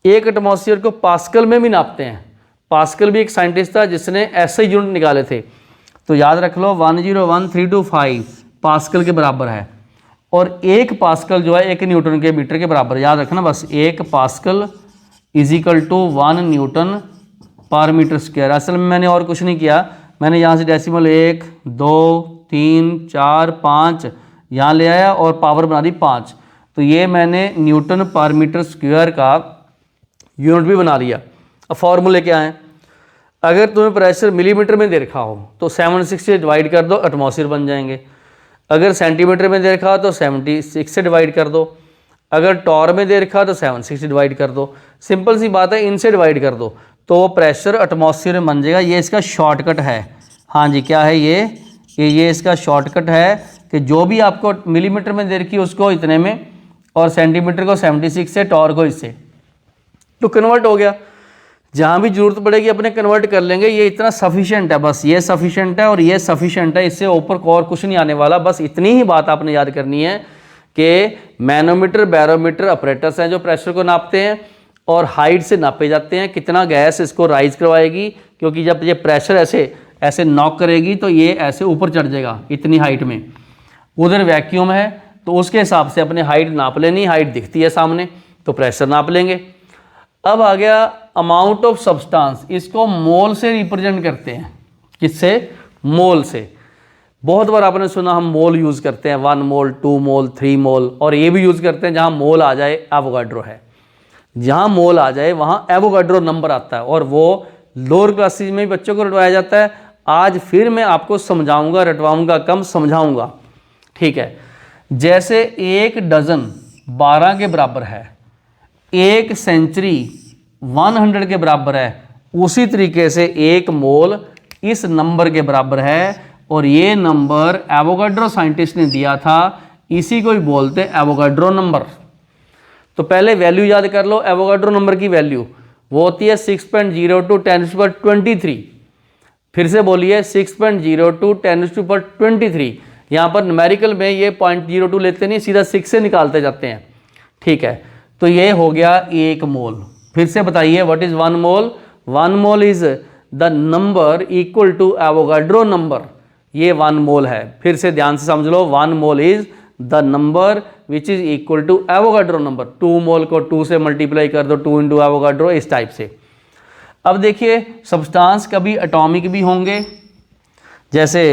एक एटमॉस्फेयर को पास्कल में भी नापते हैं। पास्कल भी एक साइंटिस्ट था जिसने ऐसे यूनिट निकाले थे। तो याद रख लो 101325 पास्कल के बराबर है, और 1 पास्कल जो है 1 न्यूटन के मीटर के बराबर। याद रखना बस, 1 pascal is equal to 1 newton per metre square. असल में मैंने और कुछ नहीं किया, मैंने यहाँ से डेसिमल 1 2 3 4 5 यहाँ ले आया और पावर बना दी 5। तो ये मैंने न्यूटन पर मीटर स्क्वायर का यूनिट भी बना लिया। अब फॉर्मूले क्या हैं? अगर तुम्हें प्रेशर मिलीमीटर में दे रखा हो तो 760 से डिवाइड कर दो, एटमॉस्फेयर बन जाएंगे। अगर सेंटीमीटर में दे रखा हो तो 76 से डिवाइड कर दो। अगर टॉर में दे रखा तो 760 डिवाइड कर दो। सिंपल सी बात है, इनसे डिवाइड कर दो तो वो प्रेशर एटमॉस्फेयर में बन जाएगा। ये इसका शॉर्टकट है। हाँ जी, क्या है ये इसका शॉर्टकट है कि जो भी आपको मिलीमीटर में दे रखी है उसको इतने में, और सेंटीमीटर को 76 से, टॉर को इससे, तो कन्वर्ट हो गया। जहाँ भी जरूरत पड़ेगी अपने कन्वर्ट कर लेंगे। ये इतना सफिशिएंट है, बस ये सफिशिएंट है और ये सफिशिएंट है, इससे ऊपर और कुछ नहीं आने वाला। बस इतनी ही बात आपने याद करनी है कि मैनोमीटर, बैरोमीटर अपरेटस हैं जो प्रेशर को नापते हैं और हाइट से नापे जाते हैं। कितना गैस इसको राइज करवाएगी, क्योंकि जब ये प्रेशर ऐसे नॉक करेगी तो ये ऐसे ऊपर चढ़ जाएगा इतनी हाइट में। उधर वैक्यूम है तो उसके हिसाब से अपने हाइट नाप लेनी। हाइट दिखती है सामने तो प्रेशर नाप लेंगे। अब आ गया अमाउंट ऑफ सब्सटेंस। इसको मोल से रिप्रेजेंट करते हैं। किससे? मोल से। बहुत बार आपने सुना हम मोल यूज़ करते हैं, 1 मोल 2 मोल 3 मोल, और ये भी यूज़ करते हैं जहाँ मोल आ जाए एवोगाड्रो है। जहाँ मोल आ जाए वहाँ एवोगाड्रो नंबर आता है, और वो लोअर क्लासेज में भी बच्चों को रटवाया जाता है। आज फिर मैं आपको समझाऊंगा, रटवाऊंगा कम, समझाऊंगा। ठीक है, जैसे 1 डजन 12 के बराबर है, 1 सेंचुरी 100 के बराबर है, उसी तरीके से 1 मोल इस नंबर के बराबर है। और ये नंबर एवोगाड्रो साइंटिस्ट ने दिया था, इसी को ही बोलते हैं एवोगाड्रो नंबर। तो पहले वैल्यू याद कर लो। एवोगाड्रो नंबर की वैल्यू वो होती है 6.02 10⁻23। फिर से बोलिए 6.02 10⁻23। यहाँ पर न्यूमेरिकल में ये 0.02 लेते नहीं, सीधा 6 से निकालते जाते हैं। ठीक है, तो ये हो गया 1 मोल। फिर से बताइए, what is 1 mole? 1 mole is the number equal to Avogadro number. ये 1 मोल है। फिर से ध्यान से समझ लो, 1 mole is the number which is equal to Avogadro number. 2 mole को 2 से मल्टीप्लाई कर दो, 2 इंटू एवोगाड्रो, इस टाइप से। अब देखिए, सब्सटेंस कभी एटॉमिक भी होंगे, जैसे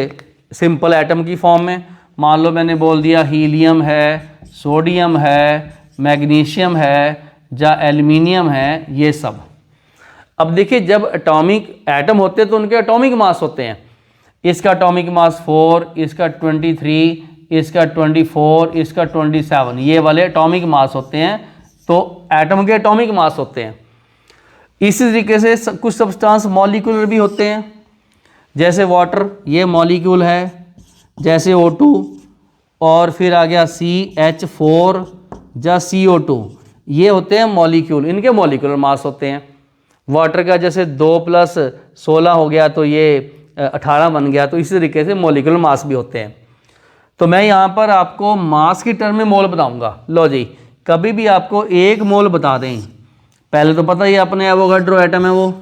सिंपल एटम की फॉर्म में। मान लो मैंने बोल दिया हीलियम है, सोडियम है, मैग्नीशियम है या एल्युमिनियम है, ये सब। अब देखिए, जब एटॉमिक एटम होते हैं तो उनके एटॉमिक मास होते हैं। इसका एटॉमिक मास 4, इसका 23, इसका 24, इसका 27, ये वाले एटॉमिक मास होते हैं। तो एटम के एटॉमिक मास होते हैं। इसी तरीके से कुछ सब्सटेंस मॉलिक्यूलर भी होते हैं, जैसे वाटर, ये मॉलिक्यूल है, जैसे O2, और फिर आ गया CH4 या CO2, ये होते हैं मॉलिक्यूल। इनके मॉलिक्यूलर मास होते हैं। वाटर का जैसे 2 + 16 हो गया तो ये 18 बन गया। तो इसी तरीके से मॉलिक्यूलर मास भी होते हैं। तो मैं यहाँ पर आपको मास की टर्म में मोल बताऊंगा। लो जी, कभी भी आपको 1 मोल बता दें, पहले तो पता ही अपने एवोगाड्रो एटम है वो।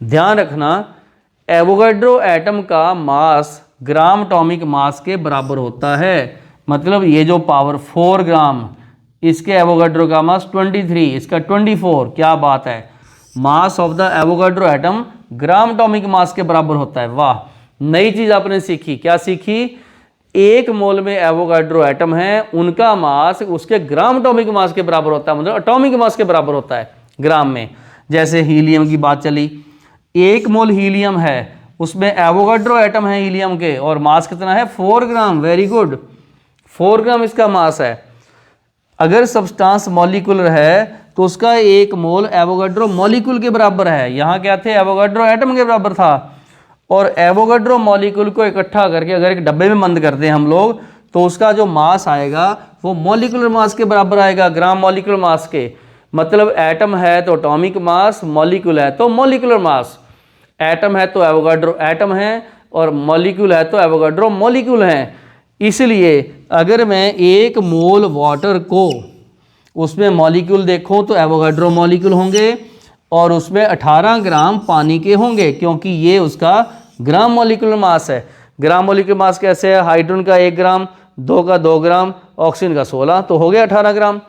ध्यान रखना, एवोगाड्रो एटम का मास ग्राम एटॉमिक मास के बराबर होता है। मतलब ये जो पावर 4 ग्राम, इसके एवोगाड्रो का मास 23, इसका 24। क्या बात है, mass of the Avogadro atom gram atomic मास के बराबर होता है। वाह, नई चीज आपने सीखी। क्या सीखी? 1 मोल में एवोगाड्रो एटम है, उनका मास उसके ग्राम एटॉमिक मास के बराबर होता है, मतलब एटॉमिक मास के बराबर होता है ग्राम में। जैसे हीलियम की बात चली, 1 मोल हीलियम है, उसमें एवोगाड्रो एटम है हीलियम के, और मास कितना है? 4 ग्राम। वेरी गुड, 4 ग्राम इसका मास है। अगर सब्सटेंस मॉलिक्यूलर है तो उसका 1 मोल एवोगाड्रो मॉलिक्यूल के बराबर है। यहाँ क्या थे? एवोगाड्रो एटम के बराबर था। और एवोगाड्रो मॉलिक्यूल को इकट्ठा करके अगर एक डब्बे में बंद कर दें हम लोग, तो उसका जो मास आएगा वो मॉलिक्यूलर मास के बराबर आएगा, ग्राम मॉलिक्यूलर मास के। मतलब एटम है तो एटॉमिक मास, मॉलिक्यूल है तो मॉलिक्यूलर मास। एटम है तो एवोगाड्रो एटम है, और मॉलिक्यूल है तो एवोगाड्रो मॉलिक्यूल है। इसलिए अगर मैं 1 मोल वाटर को, उसमें मॉलिक्यूल देखूं तो एवोगाड्रो मॉलिक्यूल होंगे, और उसमें 18 ग्राम पानी के होंगे, क्योंकि ये उसका ग्राम मॉलिक्यूलर मास है। ग्राम मॉलिक्यूलर मास कैसे है? हाइड्रोजन का 1 ग्राम, 2 का 2 ग्राम, ऑक्सीजन का 16, तो हो गया 18 ग्राम।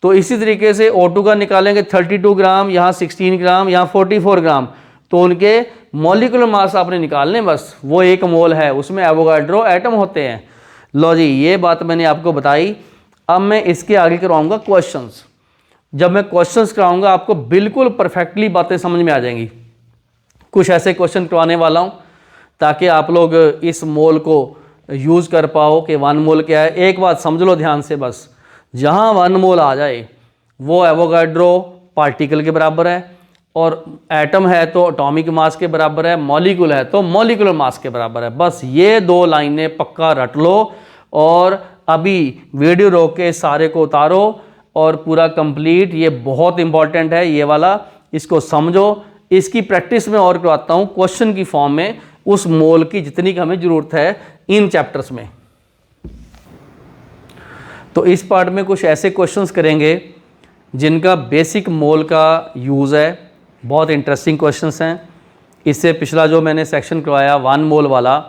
तो इसी तरीके से O2 का निकालेंगे 32 ग्राम, यहाँ 16 ग्राम, यहाँ 44 ग्राम, तो उनके मॉलिक्यूलर मास आपने निकालने, बस वो 1 मोल है, उसमें एवोगाड्रो एटम होते हैं। लो जी, ये बात मैंने आपको बताई। अब मैं इसके आगे करवाऊंगा क्वेश्चंस। जब मैं क्वेश्चंस कराऊंगा आपको बिल्कुल परफेक्टली बातें समझ में आ जाएंगी। कुछ ऐसे क्वेश्चन करवाने वाला हूँ ताकि आप लोग इस मोल को यूज़ कर पाओ कि 1 मोल क्या है। एक बात समझ लो ध्यान से, बस जहाँ 1 मोल आ जाए वो एवोगाड्रो पार्टिकल के बराबर है, और एटम है तो एटॉमिक मास के बराबर है, मॉलिक्यूल है तो मॉलिक्यूलर मास के बराबर है। बस ये 2 लाइनें पक्का रट लो, और अभी वीडियो रोक के सारे को उतारो और पूरा कंप्लीट। ये बहुत इंपॉर्टेंट है ये वाला, इसको समझो। इसकी प्रैक्टिस में और करवाता हूँ क्वेश्चन की फॉर्म में, उस मोल की जितनी की हमें ज़रूरत है इन चैप्टर्स में। तो इस पार्ट में कुछ ऐसे क्वेश्चंस करेंगे जिनका बेसिक मोल का यूज़ है। बहुत इंटरेस्टिंग क्वेश्चंस हैं। इससे पिछला जो मैंने सेक्शन करवाया 1 मोल वाला,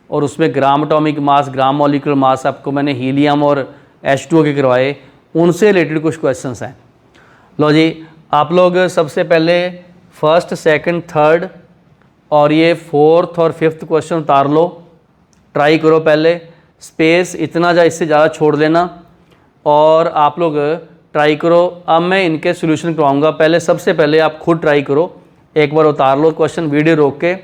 और उसमें ग्राम एटॉमिक मास, ग्राम मॉलिक्यूलर मास आपको मैंने हीलियम और H2O के करवाए, उनसे रिलेटेड कुछ क्वेश्चंस हैं। लो जी, आप लोग सबसे पहले फर्स्ट, सेकंड, थर्ड और ये 4th और 5th क्वेश्चन उतार लो, ट्राई करो। पहले स्पेस इतना इससे ज़्यादा छोड़ देना, और आप लोग ट्राई करो। अब मैं इनके सॉल्यूशन करवाऊंगा। पहले सबसे पहले आप खुद ट्राई करो, एक बार उतार लो क्वेश्चन वीडियो रोक के,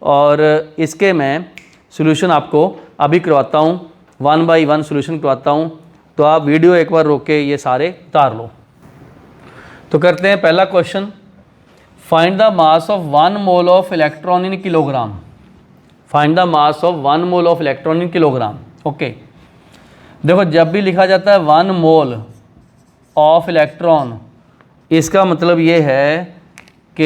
और इसके मैं सॉल्यूशन आपको अभी करवाता हूँ, 1 बाय 1 सॉल्यूशन करवाता हूँ। तो आप वीडियो एक बार रोक के ये सारे उतार लो। तो करते हैं पहला question, find the mass of 1 mole of electron in kilogram. Find the mass of 1 mole of electron in kilogram. Okay, देखो जब भी लिखा जाता है 1 मोल ऑफ इलेक्ट्रॉन, इसका मतलब ये है कि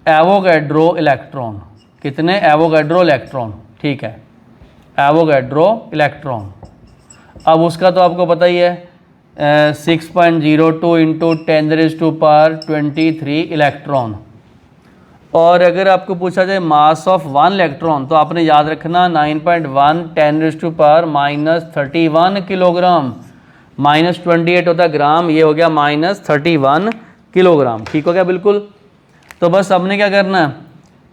एवोगाड्रो इलेक्ट्रॉन, कितने एवोगाड्रो इलेक्ट्रॉन, ठीक है, एवोगाड्रो इलेक्ट्रॉन। अब उसका तो आपको पता ही है 6.02 इंटू 10⁻23 इलेक्ट्रॉन। और अगर आपको पूछा जाए मास ऑफ 1 इलेक्ट्रॉन, तो आपने याद रखना 9.1 10⁻31 किलोग्राम, -28 होता है ग्राम, ये हो गया -31 किलोग्राम। ठीक हो गया बिल्कुल। तो बस हमने क्या करना है,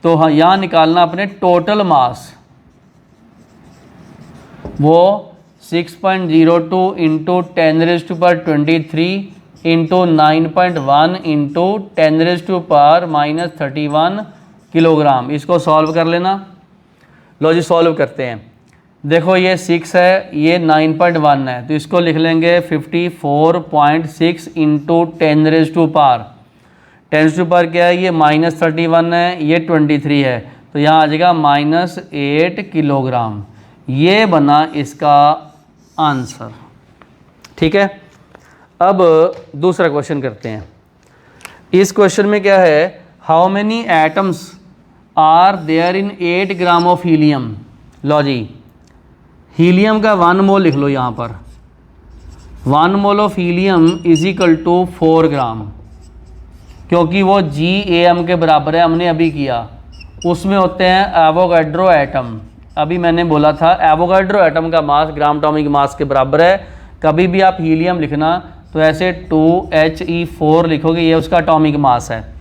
तो हाँ यहाँ निकालना अपने टोटल मास, वो 6.02 इंटू 10⁻23 इंटू 9.1 इंटू 10⁻31 किलोग्राम। इसको सॉल्व कर लेना। लो जी सॉल्व करते हैं। देखो ये 6 है, ये 9.1 है, तो इसको लिख लेंगे 54.6 इंटू 10⁻10⁻ क्या है, ये -31 है, ये 23 है, तो यहाँ आ जाएगा -8 किलोग्राम। ये बना इसका आंसर। ठीक है, अब दूसरा क्वेश्चन करते हैं। इस क्वेश्चन में क्या है, how many atoms are there in 8 gram of helium. लो जी, हीलियम का 1 मोल लिख लो यहाँ पर। 1 mole of helium is equal to 4 gram, क्योंकि वो GAM के बराबर है, हमने अभी किया। उसमें होते हैं एवोगाड्रो एटम। अभी मैंने बोला था एवोगाड्रो एटम का मास ग्राम एटॉमिक मास के बराबर है। कभी भी आप हीलियम लिखना तो ऐसे 2He4 लिखोगे, ये उसका एटॉमिक मास है।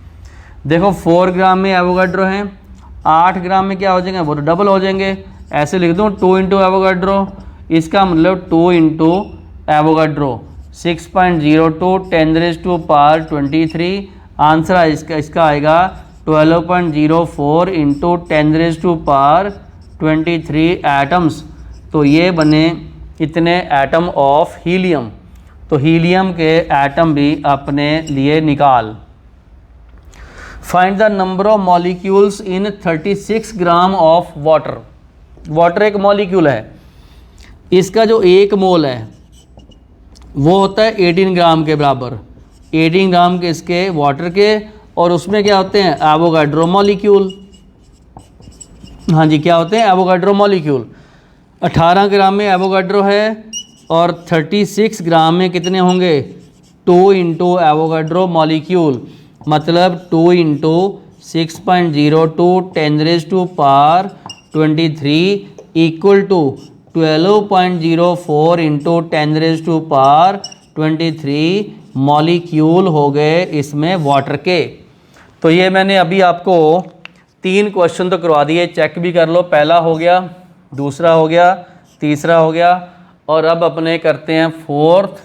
देखो 4 ग्राम में एवोगाड्रो हैं, 8 ग्राम में क्या हो जाएंगे, वो तो डबल हो जाएंगे। ऐसे लिख दूँ 2 इंटू एवोगाड्रो, इसका मतलब 2 इंटू एवोगाड्रो 6.02 10⁻23। आंसर इसका आएगा 12.04 इंटू 10⁻23 एटम्स। तो ये बने इतने एटम ऑफ हीलियम। तो हीलियम के एटम भी अपने लिए निकाल। Find the number of molecules in 36 gram of water. Water एक मॉलिक्यूल है, इसका जो 1 मोल है वो होता है 18 ग्राम के बराबर। 18 ग्राम के इसके वाटर के, और उसमें क्या होते हैं एवोगाड्रो मॉलिक्यूल। हाँ जी, क्या होते हैं एवोगाड्रो मॉलिक्यूल। 18 ग्राम में एवोगाड्रो है, और 36 ग्राम में कितने होंगे, 2 इंटू एवोगाड्रो मॉलिक्यूल, मतलब 2 into 6.02 10⁻23 equal to 12.04 into 23 molecule हो गए इसमें वाटर के। तो ये मैंने अभी आपको 3 क्वेश्चन तो करवा दिए, चेक भी कर लो। पहला हो गया, दूसरा हो गया, तीसरा हो गया, और अब अपने करते हैं 4th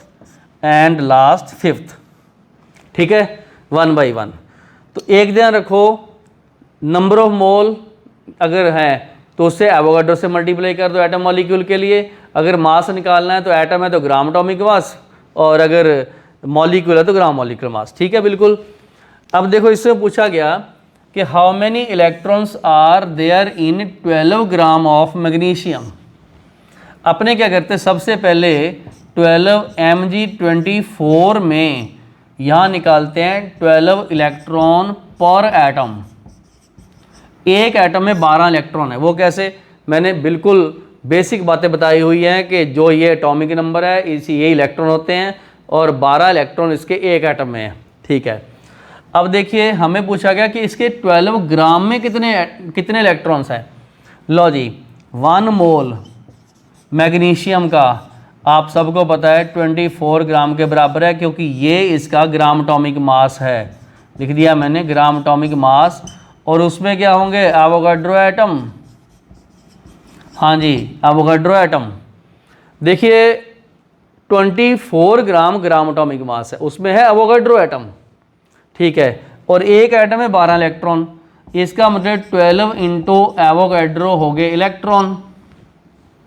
एंड लास्ट 5th। ठीक है, 1 बाई 1। तो एक ध्यान रखो, नंबर ऑफ मोल अगर है तो उससे एवोगाड्रो से मल्टीप्लाई कर दो एटम मॉलिक्यूल के लिए। अगर मास निकालना है तो एटम है तो ग्राम एटॉमिक मास, और अगर मॉलिक्यूल है तो ग्राम मॉलिक्यूलर मास। ठीक है, बिल्कुल। अब देखो, इसमें पूछा गया कि how many electrons are there in 12 gram of magnesium. अपने क्या करते हैं, सबसे पहले 12 Mg24 में यहाँ निकालते हैं 12 इलेक्ट्रॉन पर एटम। एक एटम में 12 इलेक्ट्रॉन है। वो कैसे, मैंने बिल्कुल बेसिक बातें बताई हुई हैं कि जो ये एटॉमिक नंबर है इसी ये इलेक्ट्रॉन होते हैं, और 12 इलेक्ट्रॉन इसके एक एटम में है। ठीक है, अब देखिए हमें पूछा गया कि इसके 12 ग्राम में कितने इलेक्ट्रॉन्स हैं। लो जी, 1 मोल मैग्नीशियम का आप सबको पता है 24 ग्राम के बराबर है, क्योंकि ये इसका ग्राम एटॉमिक मास है। लिख दिया मैंने ग्राम एटॉमिक मास। और उसमें क्या होंगे, एवोगाड्रो एटम। हाँ जी, एवोगाड्रो एटम। देखिए 24 ग्राम एटॉमिक मास है, उसमें है एवोगाड्रो एटम। ठीक है, और एक एटम में 12 इलेक्ट्रॉन, इसका मतलब 12 इंटू एवोगाड्रो हो गए इलेक्ट्रॉन।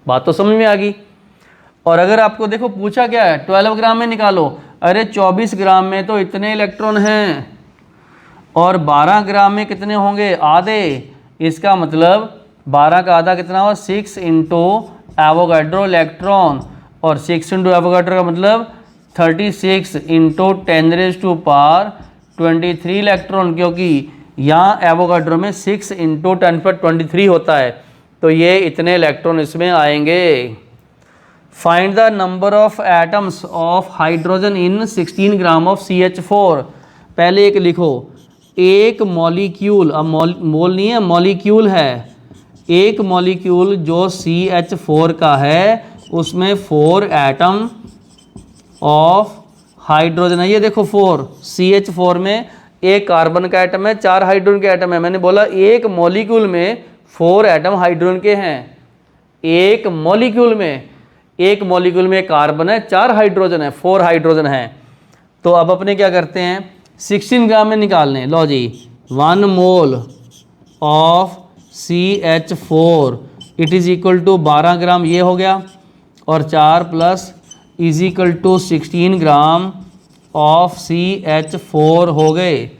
बात तो समझ में आ गई। और अगर आपको देखो पूछा क्या है, 12 ग्राम में निकालो, अरे 24 ग्राम में तो इतने इलेक्ट्रॉन हैं, और 12 ग्राम में कितने होंगे, आधे। इसका मतलब 12 का आधा कितना हुआ, 6 इंटू एवोगाड्रो इलेक्ट्रॉन, और 6 इंटू एवोगाड्रो का मतलब 36 इंटू 10⁻23 इलेक्ट्रॉन, क्योंकि यहाँ एवोगाड्रो में 6 इंटू 10⁻23 होता है। तो ये इतने इलेक्ट्रॉन इसमें आएंगे। Find the number of atoms of hydrogen in 16 gram of CH4। पहले एक लिखो, एक मॉलिक्यूल, अब मोल नहीं है, मॉलिक्यूल है। एक मॉलिक्यूल जो CH4 का है उसमें 4 एटम ऑफ हाइड्रोजन है। ये देखो 4, CH4 में एक कार्बन का एटम है, 4 हाइड्रोजन के एटम है। मैंने बोला एक मॉलिक्यूल में 4 एटम हाइड्रोजन के हैं। एक मॉलिक्यूल में कार्बन है, 4 हाइड्रोजन है, 4 हाइड्रोजन है। तो अब अपने क्या करते हैं, 16 ग्राम में निकालने। लो जी, 1 mole of CH4 it is equal to 12 gram, ये हो गया, और 4 plus is equal to 16 gram of CH4 हो गए।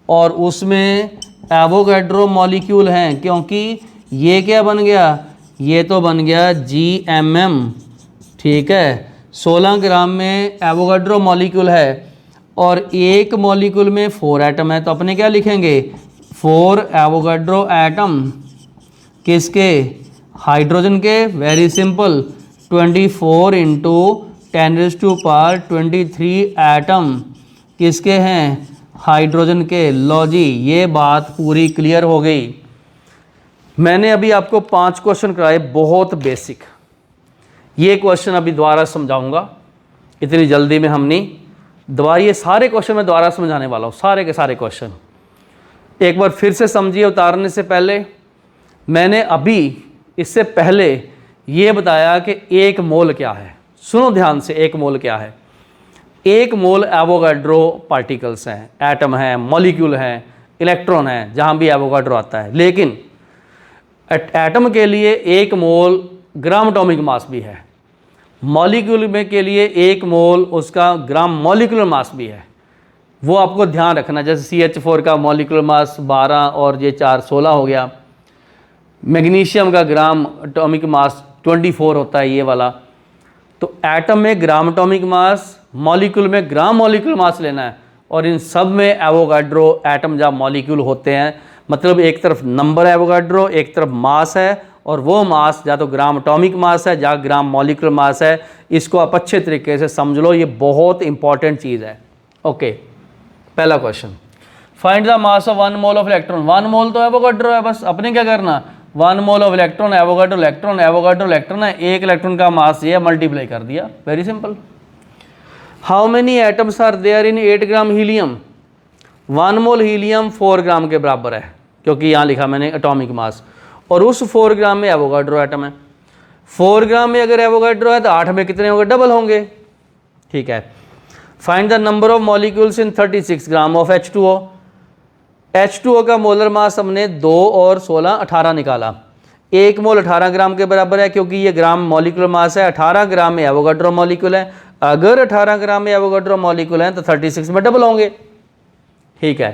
और उसमें एवोगाड्रो मॉलिक्यूल हैं, क्योंकि ये क्या बन गया, ये तो बन गया GMM। ठीक है, 16 ग्राम में एवोगाड्रो मॉलिक्यूल है, और एक मॉलिक्यूल में 4 एटम है। तो अपने क्या लिखेंगे, 4 एवोगाड्रो एटम किसके, हाइड्रोजन के। वेरी सिंपल, 24 इंटू 10⁻23 एटम किसके हैं, हाइड्रोजन के। लो जी, ये बात पूरी क्लियर हो गई। मैंने अभी आपको 5 क्वेश्चन कराए, बहुत बेसिक। ये क्वेश्चन अभी दोबारा समझाऊंगा, इतनी जल्दी में हम नहीं। दोबारा ये सारे क्वेश्चन मैं दोबारा समझाने वाला हूँ, सारे के सारे क्वेश्चन एक बार फिर से समझिए। उतारने से पहले मैंने अभी इससे पहले ये बताया कि एक मोल क्या है। सुनो ध्यान से, एक मोल क्या है। एक मोल एवोगाड्रो पार्टिकल्स हैं, एटम हैं, मॉलिक्यूल हैं, इलेक्ट्रॉन हैं, जहाँ भी एवोगाड्रो आता है। लेकिन एटम के लिए एक मोल ग्राम एटॉमिक मास भी है, मॉलिक्यूल में के लिए एक मोल उसका ग्राम मॉलिक्यूलर मास भी है। वो आपको ध्यान रखना। जैसे CH4 का मॉलिक्यूलर मास 12 और ये 4 16 हो गया। मैग्नीशियम का ग्राम एटॉमिक मास 24 होता है, ये वाला। तो एटम में ग्राम एटॉमिक मास, मॉलिक्यूल में ग्राम मॉलिक्यूलर मास लेना है, और इन सब में एवोगाड्रो एटम या मॉलिक्यूल होते हैं। मतलब एक तरफ नंबर एवोगाड्रो, एक तरफ मास है, और वो मास या तो ग्राम एटॉमिक मास है या ग्राम मॉलिक्यूलर मास है। इसको आप अच्छे तरीके से समझ लो, ये बहुत इंपॉर्टेंट चीज़ है। ओके, पहला question, find the mass of 1 mole of electron. 1 mole तो एवोगाड्रो है, बस अपने क्या करना, 1 mole of electron, Avogadro electron, Avogadro electron है, एक इलेक्ट्रॉन का मास ये मल्टीप्लाई कर दिया। Very simple. How many atoms are there in 8 gram helium? 1 mole helium 4 gram के बराबर है, क्योंकि यहाँ लिखा मैंने एटॉमिक मास, और उस 4 ग्राम में एवोगाड्रो एटम है। 4 ग्राम में अगर एवोगाड्रो है तो 8 में कितने होंगे? डबल होंगे। ठीक है। Find the number of molecules in 36 gram of H2O। H2O का मोलर मास हमने 2 और 16 18 निकाला। 1 मोल 18 ग्राम के बराबर है, क्योंकि ये ग्राम मॉलिक्यूलर मास है। 18 ग्राम में एवोगाड्रो मॉलिक्यूल है। अगर 18 ग्राम में एवोगाड्रो मॉलिक्यूल है तो 36 में डबल होंगे। ठीक है।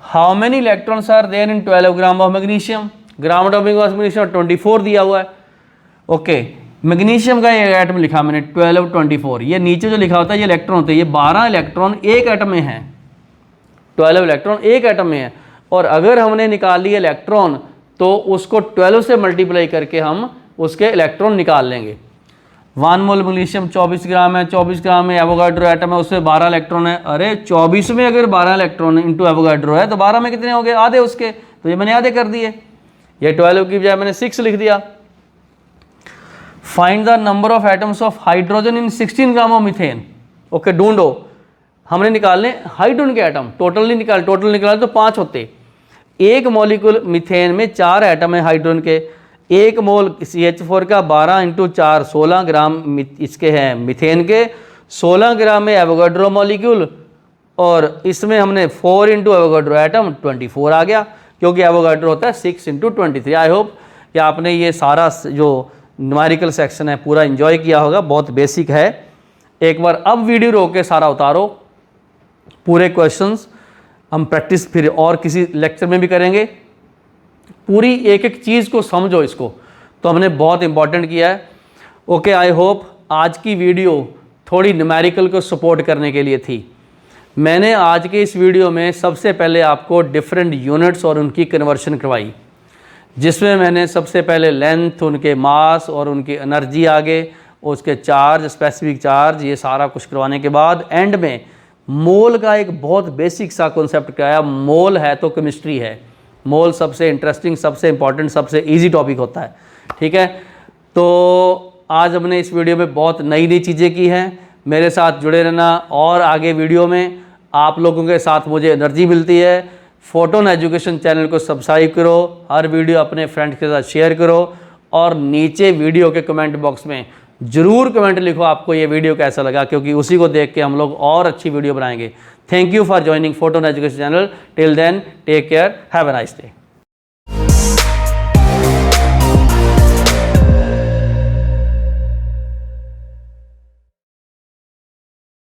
How many electrons are there in 12 gram of magnesium? Gram atomic mass magnesium 24 दिया हुआ है। ओके, मैग्नीशियम का ये एटम लिखा मैंने 12 24। ये नीचे जो लिखा होता है ये इलेक्ट्रॉन होते हैं। ये 12 इलेक्ट्रॉन एक एटम में है। 12 इलेक्ट्रॉन एक एटम में है, और अगर हमने निकाल लिया इलेक्ट्रॉन तो उसको 12 से मल्टीप्लाई करके हम उसके इलेक्ट्रॉन निकाल लेंगे। 1 मोल मैग्नीशियम 24 ग्राम है। 24 ग्राम में एवोगाड्रो एटम है, उसमें 12 इलेक्ट्रॉन है। अरे 24 में अगर 12 इलेक्ट्रॉन इंटू एवोगाड्रो है तो 12 में कितने हो गए? आधे उसके। तो ये मैंने आधे कर दिए। ये 12 की बजाय मैंने 6 लिख दिया। Find the number of atoms of hydrogen in 16 gram of methane. Okay, ढूंढो। हमने निकालने हाइड्रोजन के एटम, टोटल नहीं निकाल, टोटल निकाले तो 5 होते। एक मॉलिक्यूल मीथेन में 4 एटम है हाइड्रोजन के। 1 मोल CH4 का 12 इंटू 4 16 ग्राम इसके हैं मीथेन के। 16 ग्राम में एवोगाड्रो मॉलिक्यूल, और इसमें हमने 4 इंटू एवोगाड्रो एटम 24 आ गया, क्योंकि एवोगाड्रो होता है 6 इंटू 23। आई होप कि आपने ये सारा जो न्यूमेरिकल सेक्शन है पूरा एंजॉय किया होगा। बहुत बेसिक है। एक बार अब वीडियो रोक के सारा उतारो, पूरे क्वेश्चंस हम प्रैक्टिस फिर और किसी लेक्चर में भी करेंगे। पूरी एक एक चीज़ को समझो। इसको तो हमने बहुत इंपॉर्टेंट किया है। ओके, आई होप आज की वीडियो थोड़ी न्यूमेरिकल को सपोर्ट करने के लिए थी। मैंने आज के इस वीडियो में सबसे पहले आपको डिफरेंट यूनिट्स और उनकी कन्वर्शन करवाई, जिसमें मैंने सबसे पहले लेंथ, उनके मास और उनकी एनर्जी, आगे उसके चार्ज, स्पेसिफिक चार्ज, ये सारा कुछ करवाने के बाद एंड में मोल का एक बहुत बेसिक सा कॉन्सेप्ट कराया। मोल है तो केमिस्ट्री है। मोल सबसे इंटरेस्टिंग, सबसे इंपॉर्टेंट, सबसे इजी टॉपिक होता है। ठीक है। तो आज हमने इस वीडियो में बहुत नई नई चीज़ें की हैं। मेरे साथ जुड़े रहना, और आगे वीडियो में आप लोगों के साथ मुझे एनर्जी मिलती है। फोटोन एजुकेशन चैनल को सब्सक्राइब करो, हर वीडियो अपने फ्रेंड्स के साथ शेयर करो, और नीचे वीडियो के कमेंट बॉक्स में ज़रूर कमेंट लिखो आपको ये वीडियो कैसा लगा, क्योंकि उसी को देख के हम लोग और अच्छी वीडियो बनाएंगे। Thank you for joining Photon education channel. Till then, take care, have a nice day.